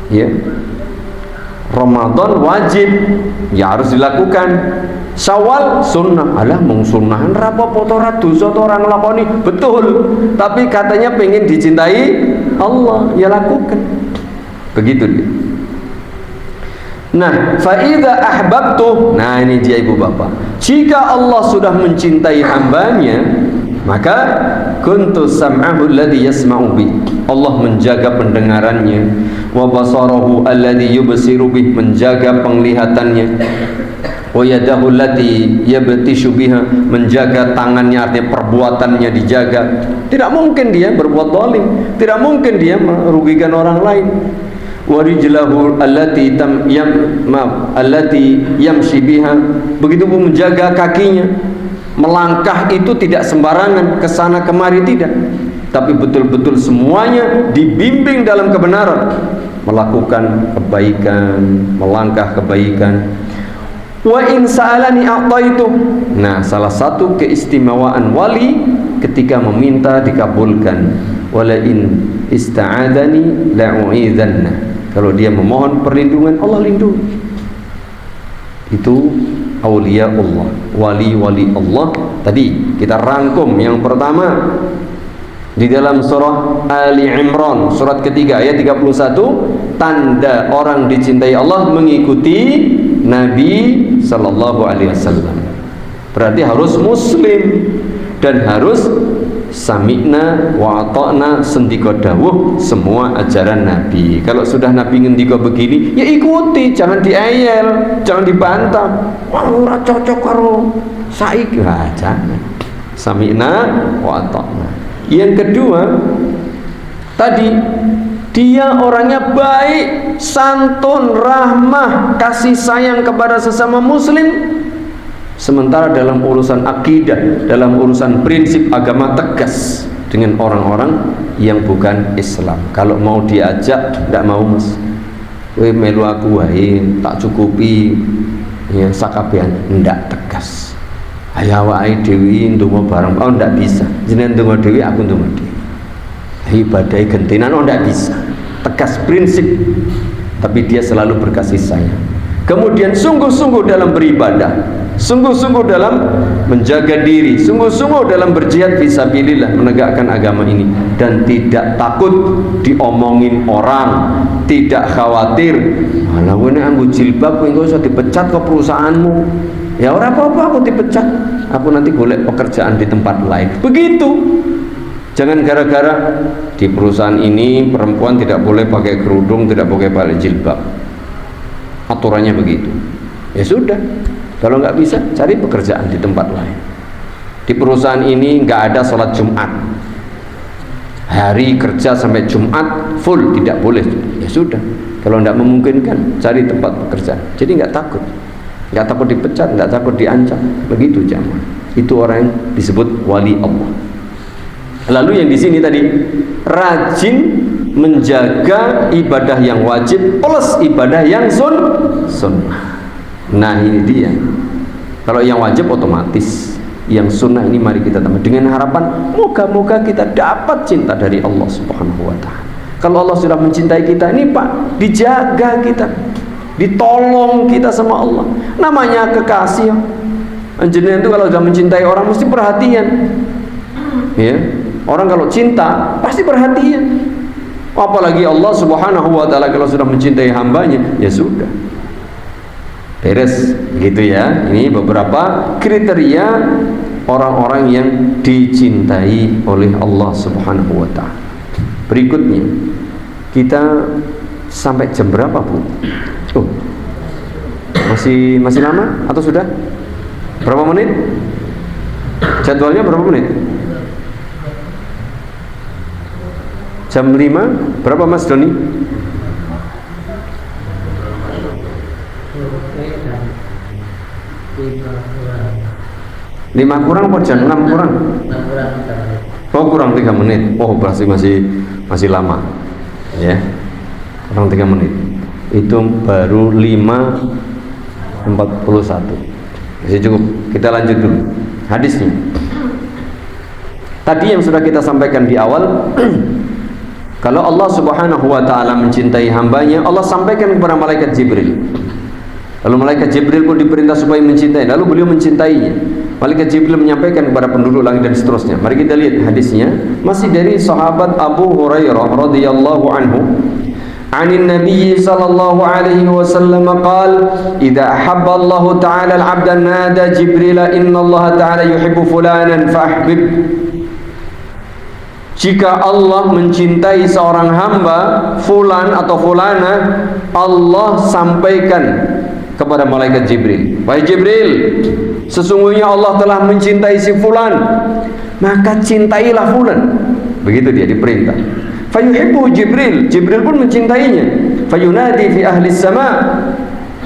ya. Ramadan wajib, ya harus dilakukan. Syawal sunnah, alah mung sunnahan rapopo ora dosa orang nglakoni, betul. Tapi katanya pengen dicintai Allah, ya lakukan. Begitu dia. Nah, fa idza ahbabtu, nah ini dia ibu bapak. Jika Allah sudah mencintai hambanya, maka kuntu sam'ahu alladhi yasma'u bih, Allah menjaga pendengarannya, wa basarahu alladhi yubsiru bih, menjaga penglihatannya, wa yadahu allati yabtishu biha, menjaga tangannya, artinya perbuatannya dijaga. Tidak mungkin dia berbuat zalim, tidak mungkin dia merugikan orang lain. Wa rijlahu allati allati yamshi biha, begitu pun menjaga kakinya. Melangkah itu tidak sembarangan kesana kemari, tidak, tapi betul-betul semuanya dibimbing dalam kebenaran, melakukan kebaikan, melangkah kebaikan. Wa in sa'alani a'taitu. Nah, salah satu keistimewaan wali ketika meminta dikabulkan. Wala in ista'adani la'u'idzanna. Kalau dia memohon perlindungan, Allah lindungi. Itu aulia Allah, wali-wali Allah Tadi kita rangkum. Yang pertama di dalam surah Ali Imran surat ketiga ayat 31, tanda orang dicintai Allah mengikuti Nabi sallallahu alaihi wasallam. Berarti harus muslim dan harus sami'na wa ata'na, sendika dawuh semua ajaran Nabi. Kalau sudah Nabi ngendika begini, ya ikuti, jangan diayel, jangan dibantah. Wah, ora cocok karo saiki. Nah, jangan. Sami'na wa ata'na. Yang kedua, tadi dia orangnya baik, santun, rahmah, kasih sayang kepada sesama muslim. Sementara dalam urusan akidah, dalam urusan prinsip agama tegas dengan orang-orang yang bukan Islam. Kalau mau diajak, tidak mau, mas. Kowe melu aku wae, tak cukupi ya sakabehan, ndak tegas. Ayo awake dhewe ndonga bareng, oh ndak bisa. Jenengan ndonga dhewe, aku ndonga dhewe. Ibadah gentenan, oh ndak bisa. Tegas prinsip, tapi dia selalu berkasih sayang. Kemudian sungguh-sungguh dalam beribadah, sungguh-sungguh dalam menjaga diri, sungguh-sungguh dalam berjihad fisabilillah, menegakkan agama ini, dan tidak takut diomongin orang, tidak khawatir malah ini anggo jilbab engko iso dipecat ke perusahaanmu. Ya ora apa-apa aku dipecat, aku nanti golek pekerjaan di tempat lain. Begitu. Jangan gara-gara di perusahaan ini perempuan tidak boleh pakai kerudung, tidak boleh pakai jilbab, aturannya begitu. Ya sudah, kalau nggak bisa cari pekerjaan di tempat lain. Di perusahaan ini nggak ada sholat Jumat, hari kerja sampai Jumat full, tidak boleh. Ya sudah, kalau nggak memungkinkan cari tempat pekerjaan. Jadi nggak takut dipecat, nggak takut diancam. Begitu jamaah. Itu orang yang disebut wali Allah. Lalu yang di sini tadi rajin menjaga ibadah yang wajib plus ibadah yang sunnah. Nah ini dia. Kalau yang wajib otomatis, yang sunnah ini mari kita tambah dengan harapan moga-moga kita dapat cinta dari Allah Subhanahu wa taala. Kalau Allah sudah mencintai kita, ini Pak, dijaga kita, ditolong kita sama Allah. Namanya kekasih. Anjene itu kalau sudah mencintai orang mesti perhatian. Ya. Orang kalau cinta pasti perhatian. Apalagi Allah Subhanahu wa taala kalau sudah mencintai hambanya, ya sudah. Beres gitu ya. Ini beberapa kriteria orang-orang yang dicintai oleh Allah Subhanahu wa taala. Berikutnya, kita sampai jam berapa, Bu? Oh. Masih lama atau sudah? Berapa menit? Jadwalnya berapa menit? Jam 5, berapa Mas Doni? 5 kurang apa jam 6 kurang? Oh kurang 3 menit. Oh berarti masih lama ya, kurang 3 menit. Itu baru 5.41. Masih cukup. Kita lanjut dulu hadisnya. Tadi yang sudah kita sampaikan di awal, kalau Allah Subhanahu wa taala mencintai hambanya, Allah sampaikan kepada malaikat Jibril. Lalu malaikat Jibril pun diperintah supaya mencintai, lalu beliau mencintainya. Malaikat Jibril menyampaikan kepada penduduk langit dan seterusnya. Mari kita lihat hadisnya, masih dari sahabat Abu Hurairah radhiyallahu anhu. Anin Nabi sallallahu alaihi wasallam qala, "Idza ahabba Allah ta'ala al-'abda nada Jibril, inna Allah ta'ala yuhibbu fulanan fahbib." Jika Allah mencintai seorang hamba, fulan atau fulana, Allah sampaikan kepada malaikat Jibril, "Wahai Jibril, sesungguhnya Allah telah mencintai si fulan, maka cintailah fulan." Begitu dia diperintah. Fayuhibbu Jibril, Jibril pun mencintainya. Fayunadi fi ahli sama,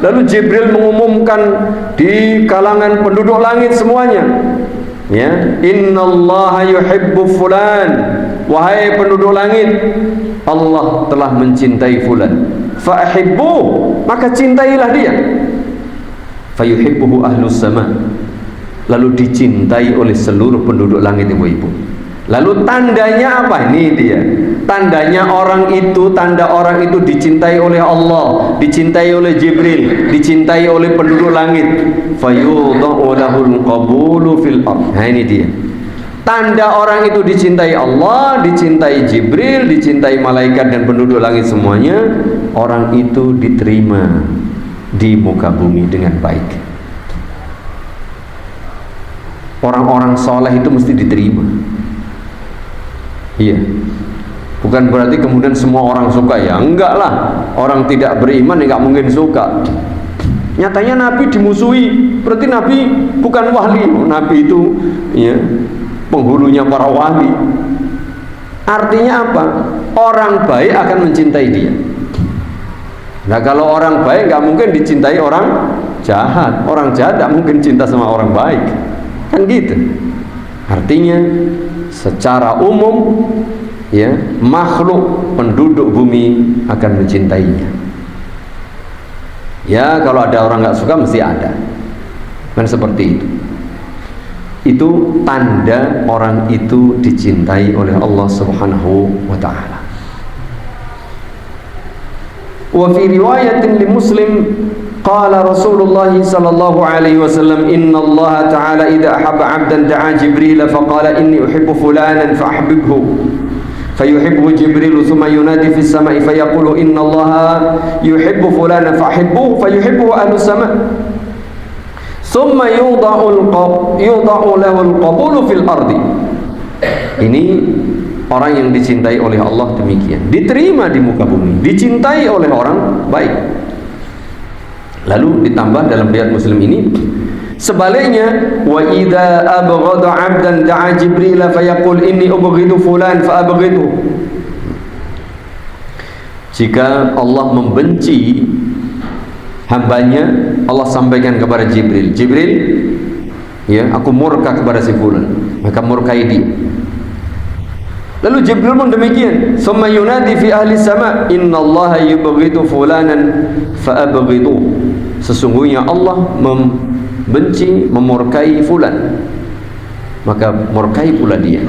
lalu Jibril mengumumkan di kalangan penduduk langit semuanya, ya, innallaha yuhibbu fulan, wahai penduduk langit, Allah telah mencintai fulan, fa'ahibbu, maka cintailah dia. Fayuhibbuhu ahlus sama, lalu dicintai oleh seluruh penduduk langit, ibu-ibu. Lalu tandanya apa? Ini dia tandanya orang itu, tanda orang itu dicintai oleh Allah, dicintai oleh Jibril, dicintai oleh penduduk langit. Fayudha'u lahul qabulu fil ard. Nah ini dia. Tanda orang itu dicintai Allah, dicintai Jibril, dicintai malaikat dan penduduk langit semuanya, orang itu diterima di muka bumi dengan baik. Orang-orang soleh itu mesti diterima. Iya. Bukan berarti kemudian semua orang suka, ya enggak lah. Orang tidak beriman ya enggak mungkin suka. Nyatanya Nabi dimusuhi, berarti Nabi bukan wali. Nabi itu ya penghulunya para wali. Artinya apa? Orang baik akan mencintai dia. Nah kalau orang baik nggak mungkin dicintai orang jahat. Orang jahat nggak mungkin cinta sama orang baik. Kan gitu. Artinya secara umum ya makhluk penduduk bumi akan mencintainya. Ya kalau ada orang nggak suka mesti ada. Kan seperti itu. Itu tanda orang itu dicintai oleh Allah Subhanahu wa taala. Wa fi riwayatin li Muslim qala Rasulullah sallallahu alaihi wasallam inna Allah ta'ala idza ahabba 'abdan da'a Jibril faqala inni uhibbu fulanan fa'ahbibhu fayuhibbu Jibril thumma yunadi fis sama'i fayaqulu inna Allah yuhibbu fulanan fa'ahibbuhu fayuhibbu ahlus sama' thumma yudha'u lahu al-qabulu fil ardi. Ini orang yang dicintai oleh Allah demikian, diterima di muka bumi, dicintai oleh orang baik. Lalu ditambah dalam riwayat Muslim ini sebaliknya, wa idza abghada 'abdan da'a Jibril fayaqul inni ubghidu fulan fa abghidhu. Jika Allah membenci hambanya, Allah sampaikan kepada Jibril, Jibril ya aku murka kepada si fulan, maka murkai dia. Lalu Jibril pun demikian, summa yunadi fi ahli sama innallaha yubghidu fulanan fa abghidhu. Sesungguhnya Allah membenci, memurkai fulan, maka murkai pula dia.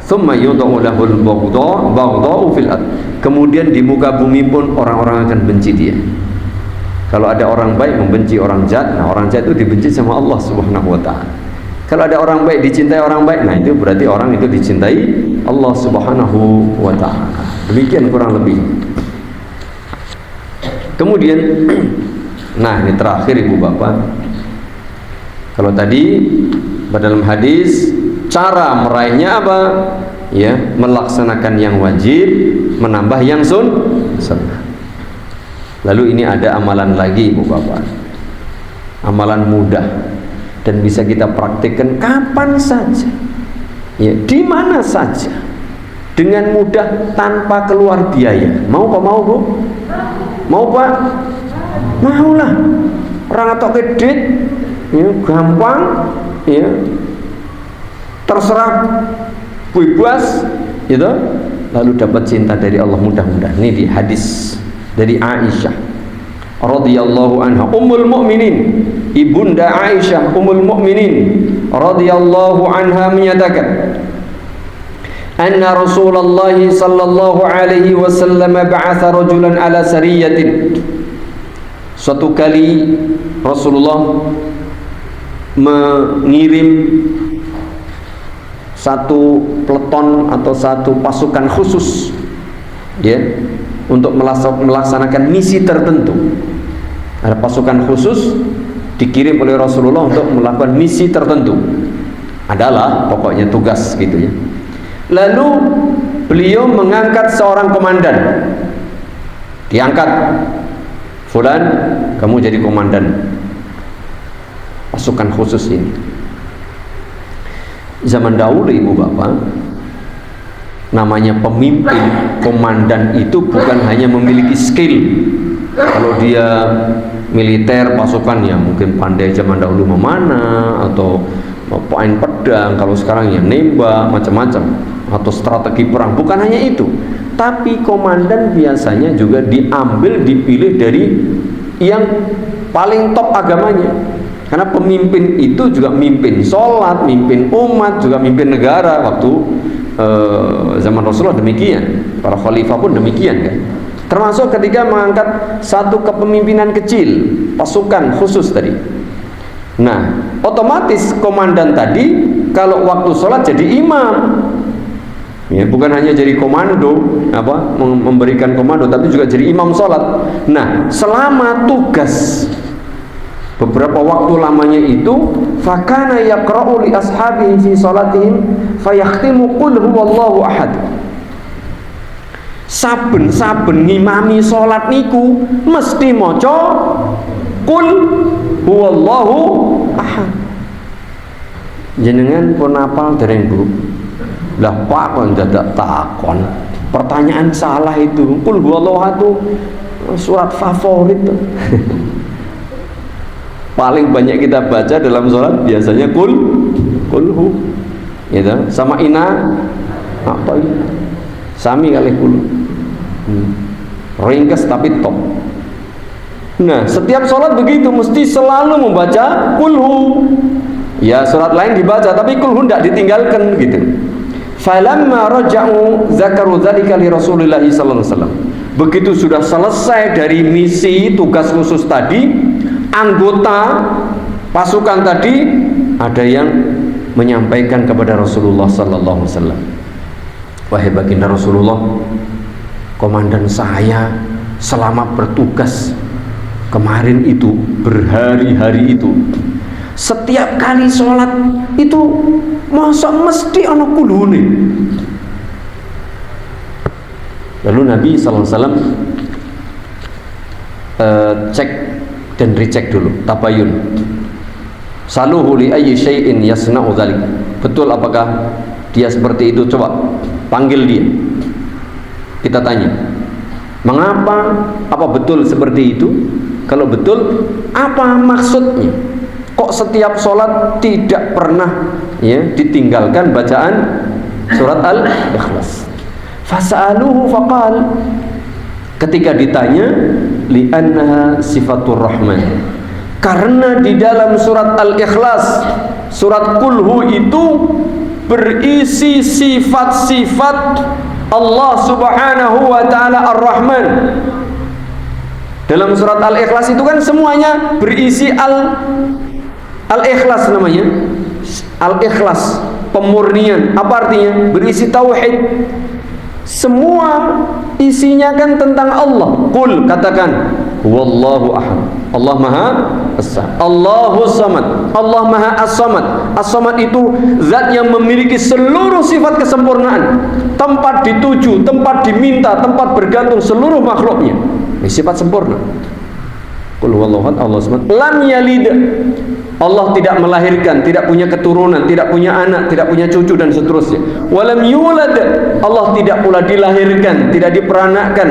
Thumma yudha'u lahul baghdha'u fil ard. Kemudian di muka bumi pun orang-orang akan benci dia. Kalau ada orang baik membenci orang jahat, nah orang jahat itu dibenci sama Allah Subhanahu wa taala. Kalau ada orang baik dicintai orang baik, nah itu berarti orang itu dicintai Allah Subhanahu wa taala. Demikian kurang lebih. Kemudian nah ini terakhir Ibu Bapak. Kalau tadi dalam hadis cara meraihnya apa? Ya, melaksanakan yang wajib, menambah yang sunnah. Lalu ini ada amalan lagi Ibu Bapak. Amalan mudah dan bisa kita praktikkan kapan saja. Ya, di mana saja. Dengan mudah tanpa keluar biaya. Mau Pak mau Bu? Mau Pak? Maulah. Orang atau kredit ya, gampang ya. Terserah bebas gitu. Lalu dapat cinta dari Allah mudah-mudahan. Ini di hadis dari Aisyah radhiyallahu anha ummul mukminin, ibunda Aisyah ummul mukminin radhiyallahu anha menyatakan anna Rasulullah sallallahu alaihi wasallam ba'atha rajulan ala sariyatin. Suatu kali Rasulullah mengirim satu peleton atau satu pasukan khusus ya untuk melaksanakan misi tertentu. Ada pasukan khusus dikirim oleh Rasulullah untuk melakukan misi tertentu. Adalah pokoknya tugas gitu ya. Lalu beliau mengangkat seorang komandan. Diangkat, fulan, kamu jadi komandan pasukan khusus ini. Zaman dahulu Ibu Bapak, namanya pemimpin, komandan itu bukan hanya memiliki skill. Kalau dia militer pasukan ya mungkin pandai zaman dahulu memanah atau main pedang, kalau sekarang ya nembak macam-macam atau strategi perang. Bukan hanya itu, tapi komandan biasanya juga diambil, dipilih dari yang paling top agamanya. Karena pemimpin itu juga mimpin sholat, mimpin umat, juga mimpin negara. Waktu zaman Rasulullah demikian, para khalifah pun demikian kan. Termasuk ketika mengangkat satu kepemimpinan kecil, pasukan khusus tadi. Nah, otomatis komandan tadi kalau waktu sholat jadi imam. Ya, bukan hanya jadi komando, memberikan komando, tapi juga jadi imam sholat. Nah, selama tugas beberapa waktu lamanya itu, fakana yaqra'u li ashabihi fi sholatihim fayakhtimu qul huwallahu ahad. Saben-saben ngimami sholat niku mesti maca qul huwallahu ahad. Jenengan pun apal dereng Bu? Lah Pak kon dadak takon. Pertanyaan salah itu. Qul huwallahu ahad surat favorit. Paling banyak kita baca dalam sholat biasanya kulhu, gitu. Sama ina apa itu? Sami kali kul. Ringkas tapi top. Nah, setiap sholat begitu mesti selalu membaca kulhu. Ya, surat lain dibaca tapi kulhu tidak ditinggalkan gitu. Falamma raja'u zakaru dzalika li Rasulillah sallallahu alaihi wasallam. Begitu sudah selesai dari misi tugas khusus tadi, anggota pasukan tadi ada yang menyampaikan kepada Rasulullah sallallahu alaihi wasallam, wahai baginda Rasulullah, komandan saya selama bertugas kemarin itu berhari-hari itu setiap kali sholat itu masa mesti ana kulhune. Lalu Nabi sallallahu alaihi wasallam cek dan recheck dulu, tabayun. Saluhu li ayyi syai'in yasna'u dzalik. Betul apakah dia seperti itu? Coba panggil dia. Kita tanya. Mengapa? Apa betul seperti itu? Kalau betul, apa maksudnya? Kok setiap sholat tidak pernah ditinggalkan bacaan surat Al-Ikhlas? Fasa'aluhu faqal. Ketika ditanya, li'annaha sifatur rahman, karena di dalam surat Al-Ikhlas, surat kulhu itu berisi sifat-sifat Allah subhanahu wa ta'ala ar-Rahman. Dalam surat Al-Ikhlas itu kan semuanya berisi Al-Ikhlas namanya. Al-Ikhlas, pemurnian. Apa artinya? Berisi tauhid. Semua isinya kan tentang Allah. Qul, katakan, wallahu ahad, Allah maha esa, Allahu samad, Allah maha as-samad. As-samad itu zat yang memiliki seluruh sifat kesempurnaan, tempat dituju, tempat diminta, tempat bergantung seluruh makhluknya. Ini sifat sempurna. Qul wallahu ahad, Allah samad. Lam yalid, Allah tidak melahirkan, tidak punya keturunan, tidak punya anak, tidak punya cucu dan seterusnya. Walam yulad, Allah tidak pula dilahirkan, tidak diperanakkan.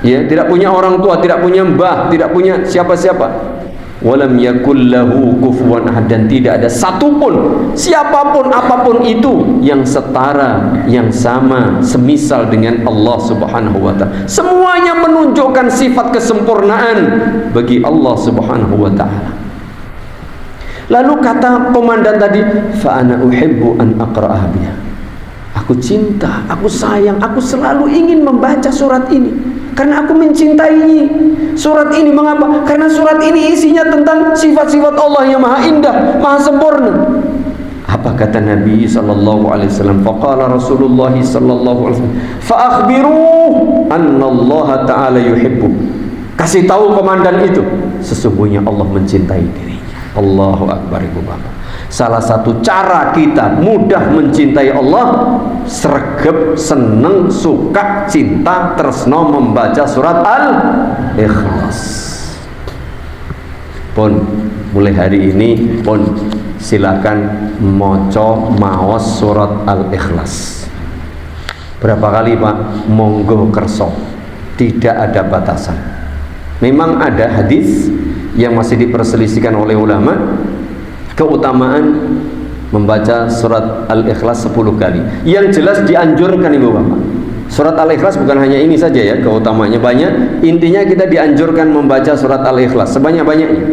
Ya, tidak punya orang tua, tidak punya mbah, tidak punya siapa-siapa. Walam yakul lahu kufuwan ahad, dan tidak ada satupun, siapapun, apapun itu yang setara, yang sama, semisal dengan Allah subhanahu wa ta'ala. Semuanya menunjukkan sifat kesempurnaan bagi Allah subhanahu wa ta'ala. Lalu kata komandan tadi, fa ana uhibbu an aqra'ah biha. Aku cinta, aku sayang, aku selalu ingin membaca surat ini karena aku mencintai surat ini. Mengapa? Karena surat ini isinya tentang sifat-sifat Allah yang maha indah, maha sempurna. Apa kata Nabi sallallahu alaihi wasallam? Faqala Rasulullah sallallahu alaihi wasallam, fa akhbiruhu anna Allah ta'ala yuhibbu. Kasih tahu komandan itu, sesungguhnya Allah mencintai dirinya. Allahu Akbar, ibu bapak. Salah satu cara kita mudah mencintai Allah, sregep, seneng, suka, cinta, tresno membaca surat Al-Ikhlas. Pun mulai hari ini pun silakan moco maos surat Al-Ikhlas. Berapa kali Pak? Monggo kerso, tidak ada batasan. Memang ada hadis yang masih diperselisihkan oleh ulama, keutamaan membaca surat Al-Ikhlas 10 kali. Yang jelas dianjurkan ibu bapak. Surat Al-Ikhlas bukan hanya ini saja ya, keutamanya banyak. Intinya kita dianjurkan membaca surat Al-Ikhlas sebanyak-banyaknya,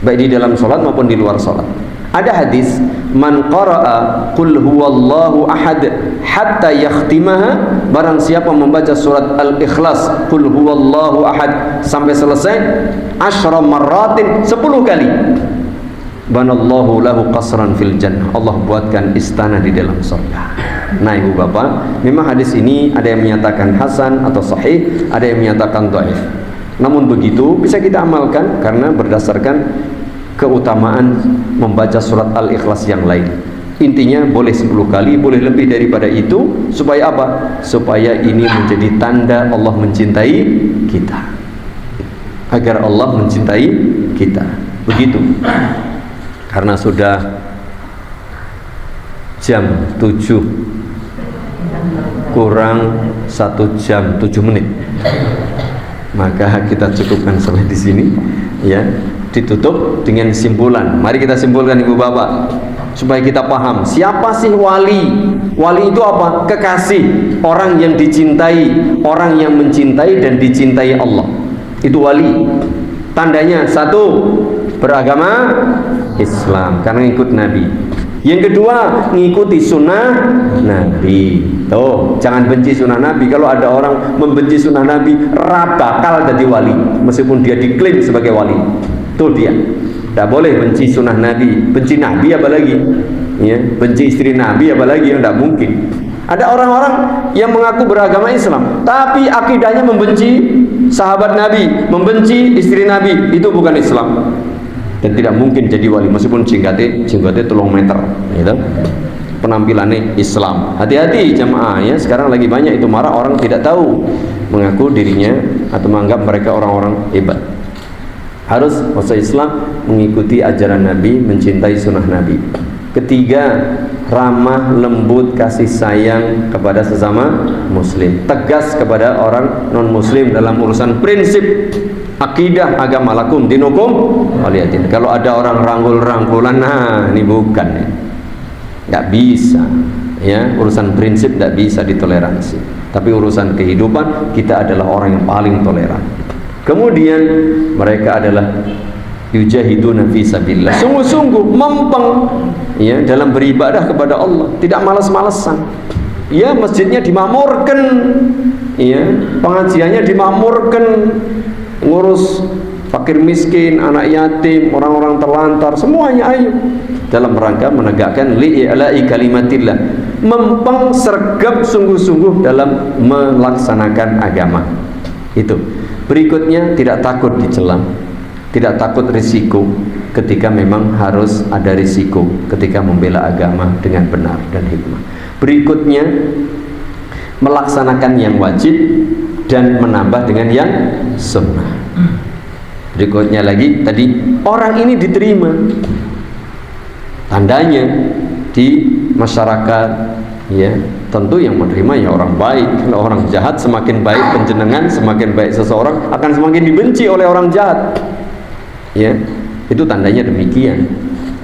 baik di dalam sholat maupun di luar sholat. Ada hadis, man qara'a qul huwallahu ahad hatta yakhtimaha, barang siapa membaca surat Al-Ikhlas qul huwallahu ahad sampai selesai, 10 marratin, 10 kali, banallahu lahu qasran fil jannah. Allah buatkan istana di dalam surga. Nah ibu bapak, memang hadis ini ada yang menyatakan hasan atau sahih, ada yang menyatakan dhaif. Namun begitu bisa kita amalkan karena berdasarkan keutamaan membaca surat Al-Ikhlas yang lain. Intinya boleh 10 kali, boleh lebih daripada itu. Supaya apa? Supaya ini menjadi tanda Allah mencintai kita, agar Allah mencintai kita. Begitu. Karena sudah jam 7 kurang 1 jam 7 menit, maka kita cukupkan sampai di sini ya. Ditutup dengan simpulan. Mari kita simpulkan ibu bapak, supaya kita paham siapa sih wali. Wali itu apa? Kekasih, orang yang dicintai, orang yang mencintai dan dicintai Allah. Itu wali. Tandanya satu, beragama Islam karena ikut Nabi. Yang kedua, ngikuti sunnah Nabi. Tuh, jangan benci sunnah Nabi. Kalau ada orang membenci sunnah Nabi, bakal jadi wali meskipun dia diklaim sebagai wali. Tuh dia, tidak boleh benci sunnah Nabi. Benci Nabi apalagi ya, benci istri Nabi apalagi, yang tidak mungkin. Ada orang-orang yang mengaku beragama Islam tapi akidahnya membenci sahabat Nabi, membenci istri Nabi. Itu bukan Islam dan tidak mungkin jadi wali meskipun jenggotnya 3 meter gitu. Penampilannya Islam. Hati-hati jamaah ya, sekarang lagi banyak itu marah orang tidak tahu mengaku dirinya atau menganggap mereka orang-orang hebat. Harus masuk Islam, mengikuti ajaran Nabi, mencintai sunnah Nabi. Ketiga, ramah, lembut, kasih sayang kepada sesama muslim. Tegas kepada orang non muslim dalam urusan prinsip akidah agama. Lakum dinukum waliyatin. Kalau ada orang rangkul-rangkulan, nah ini bukan ya. Nggak bisa ya, urusan prinsip nggak bisa ditoleransi. Tapi urusan kehidupan, kita adalah orang yang paling toleran. Kemudian mereka adalah yujahiduna fi sabilillah, sungguh-sungguh mempeng ya dalam beribadah kepada Allah, tidak malas-malesan. Ya, masjidnya dimakmurkan, ya, pengajiannya dimakmurkan, ngurus fakir miskin, anak yatim, orang-orang terlantar, semuanya ayo dalam rangka menegakkan li'i'la'i kalimatillah, mempeng sergap sungguh-sungguh dalam melaksanakan agama. Itu. Berikutnya, tidak takut dicela, tidak takut risiko ketika memang harus ada risiko ketika membela agama dengan benar dan hikmah. Berikutnya, melaksanakan yang wajib dan menambah dengan yang sunnah. Berikutnya lagi tadi, orang ini diterima. Tandanya di masyarakat ya, tentu yang menerima ya orang baik. Kalau orang jahat, semakin baik penjenengan, semakin baik seseorang, akan semakin dibenci oleh orang jahat. Ya, itu tandanya demikian.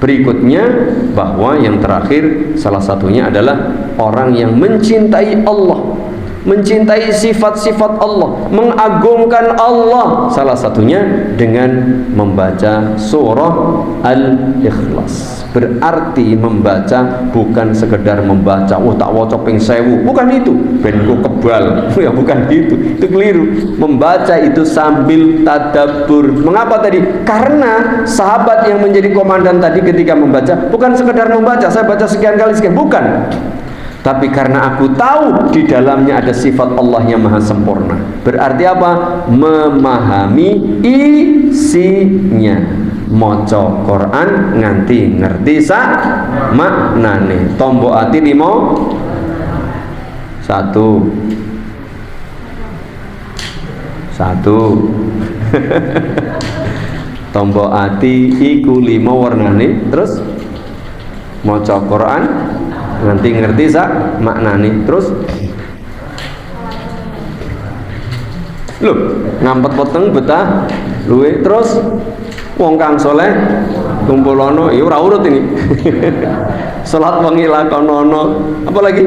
Berikutnya, bahwa yang terakhir salah satunya adalah orang yang mencintai Allah, mencintai sifat-sifat Allah, mengagungkan Allah. Salah satunya dengan membaca surah Al-Ikhlas. Berarti membaca bukan sekedar membaca, oh tak waca ping 1000, bukan itu, benku kebal, ya bukan itu keliru. Membaca itu sambil tadabbur. Mengapa tadi? Karena sahabat yang menjadi komandan tadi ketika membaca, bukan sekedar membaca, saya baca sekian kali sekian, bukan. Tapi karena aku tahu di dalamnya ada sifat Allah yang maha sempurna. Berarti apa? Memahami isinya. Moco Quran nganti ngerti sak maknane. Tombok ati 5 1 Tombok ati iku 5 warnane. Terus moco Quran nanti ngerti sak maknane. Terus lho, ngampet peteng betah luwe. Terus wong kang soleh kumpulono, ya ora urut ini. Salat wengi lakonono, apa lagi?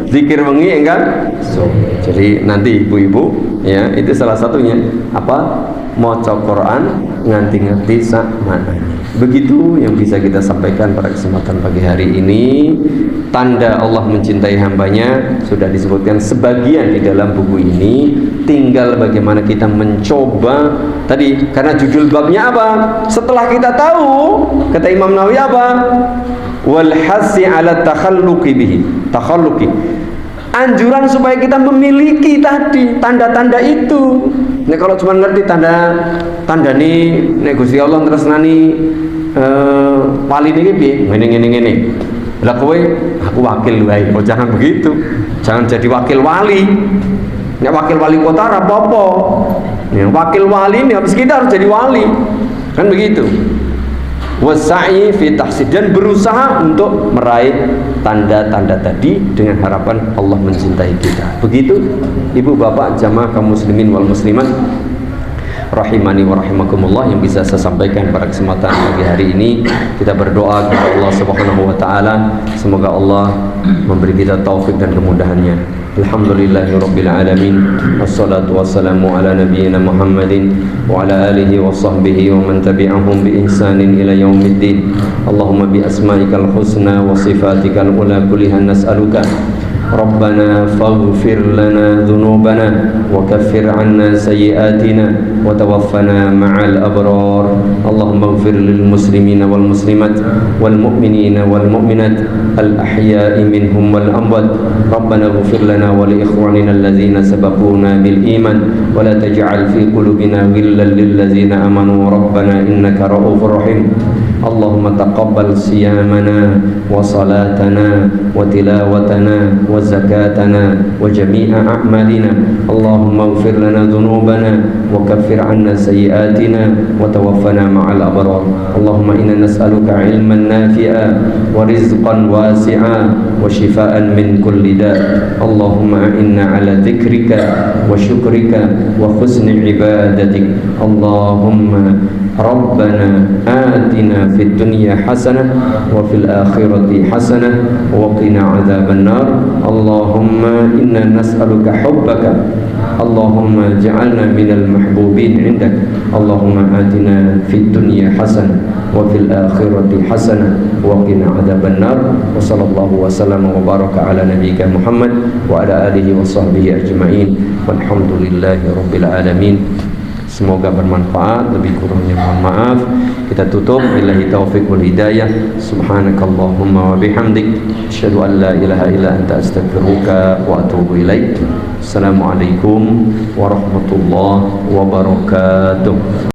Zikir wengi enggak? Jadi nanti ibu-ibu ya, itu salah satunya apa? Maca Quran nganti ngerti sak maknanya. Begitu yang bisa kita sampaikan pada kesempatan pagi hari ini. Tanda Allah mencintai hambanya sudah disebutkan sebagian di dalam buku ini. tinggal bagaimana kita mencoba tadi, karena judul babnya apa? Setelah kita tahu, kata Imam Nawawi apa? Wal hasi ala takhalluqi bihi. Takhalluqi, anjuran supaya kita memiliki tadi tanda-tanda itu. Nek kalau cuma ngerti tanda nih nek Gusti Allah tresnani wali niki piye? Ngene. Lah kowe aku wakil wae. Oh, jangan begitu. Jangan jadi wakil wali. Nek wakil wali kota ora apa-apa. Nek wakil wali nih habis kita harus jadi wali. Kan begitu. Wasa'i fi tahsid, dan berusaha untuk meraih tanda-tanda tadi dengan harapan Allah mencintai kita. Begitu ibu bapak jamaah kaum muslimin wal muslimat rahimani wa rahimakumullah yang bisa saya sampaikan pada kesempatan pagi hari ini. Kita berdoa kepada Allah Subhanahu wa taala, semoga Allah memberi kita taufik dan kemudahannya. Alhamdulillahirabbil alamin. Wassalatu wassalamu ala nabiyyina Muhammadin wa ala alihi wa sahbihi wa man tabi'ahum bi ihsanin ila yaumiddin. Allahumma bi asma'ikal husna wa sifatikal ula kullihan nas'aluka Rabbana faghfir lana dhunubana wa kaffir 'anna sayyi'atina wa tawaffana ma'al abrar. Allahumma ighfir lil muslimina wal muslimat wal mu'minina wal mu'minat al ahya'i minhum wal amwat. Rabbana ighfir lana wa li ikhwanina alladhina sabaquna bil iman wa la taj'al fi qulubina ghillan lil ladzina amanu rabbana innaka ra'ufur rahim. Allahumma taqabbal siyamana wa salatana wa tilawatana wa zakatana wa jami'a a'malina. Allahumma ighfir lana dhunubana wa kaffir 'anna sayyi'atina wa tawaffana ma'al abrar. Allahumma inna nas'aluka 'ilman nafi'a wa rizqan wasi'a wa shifaa'an min kulli da'. Allahumma a'inna 'ala dhikrika wa syukrika wa husni ibadatik. Allahumma Rabbana atina fid dunya hasanah wa fil akhirati hasanah wa qina adzaban nar. Allahumma inna nas'aluka hubbaka. Allahumma ja'alna minal mahbubin 'indak. Allahumma atina fid dunya hasanah wa fil akhirati hasanah wa qina adzaban nar. Wa sallallahu wa sallama wa baraka ala nabiyyina Muhammad wa ala alihi wa sahbihi ajma'in. Walhamdulillahi rabbil alamin. Semoga bermanfaat, lebih kurangnya mohon maaf. Kita tutup, billahi taufiq wal hidayah. Subhanakallahumma wa bihamdik, asyhadu an la ilaha illa anta astaghfiruka wa atubu ilaik. Assalamualaikum warahmatullahi wabarakatuh.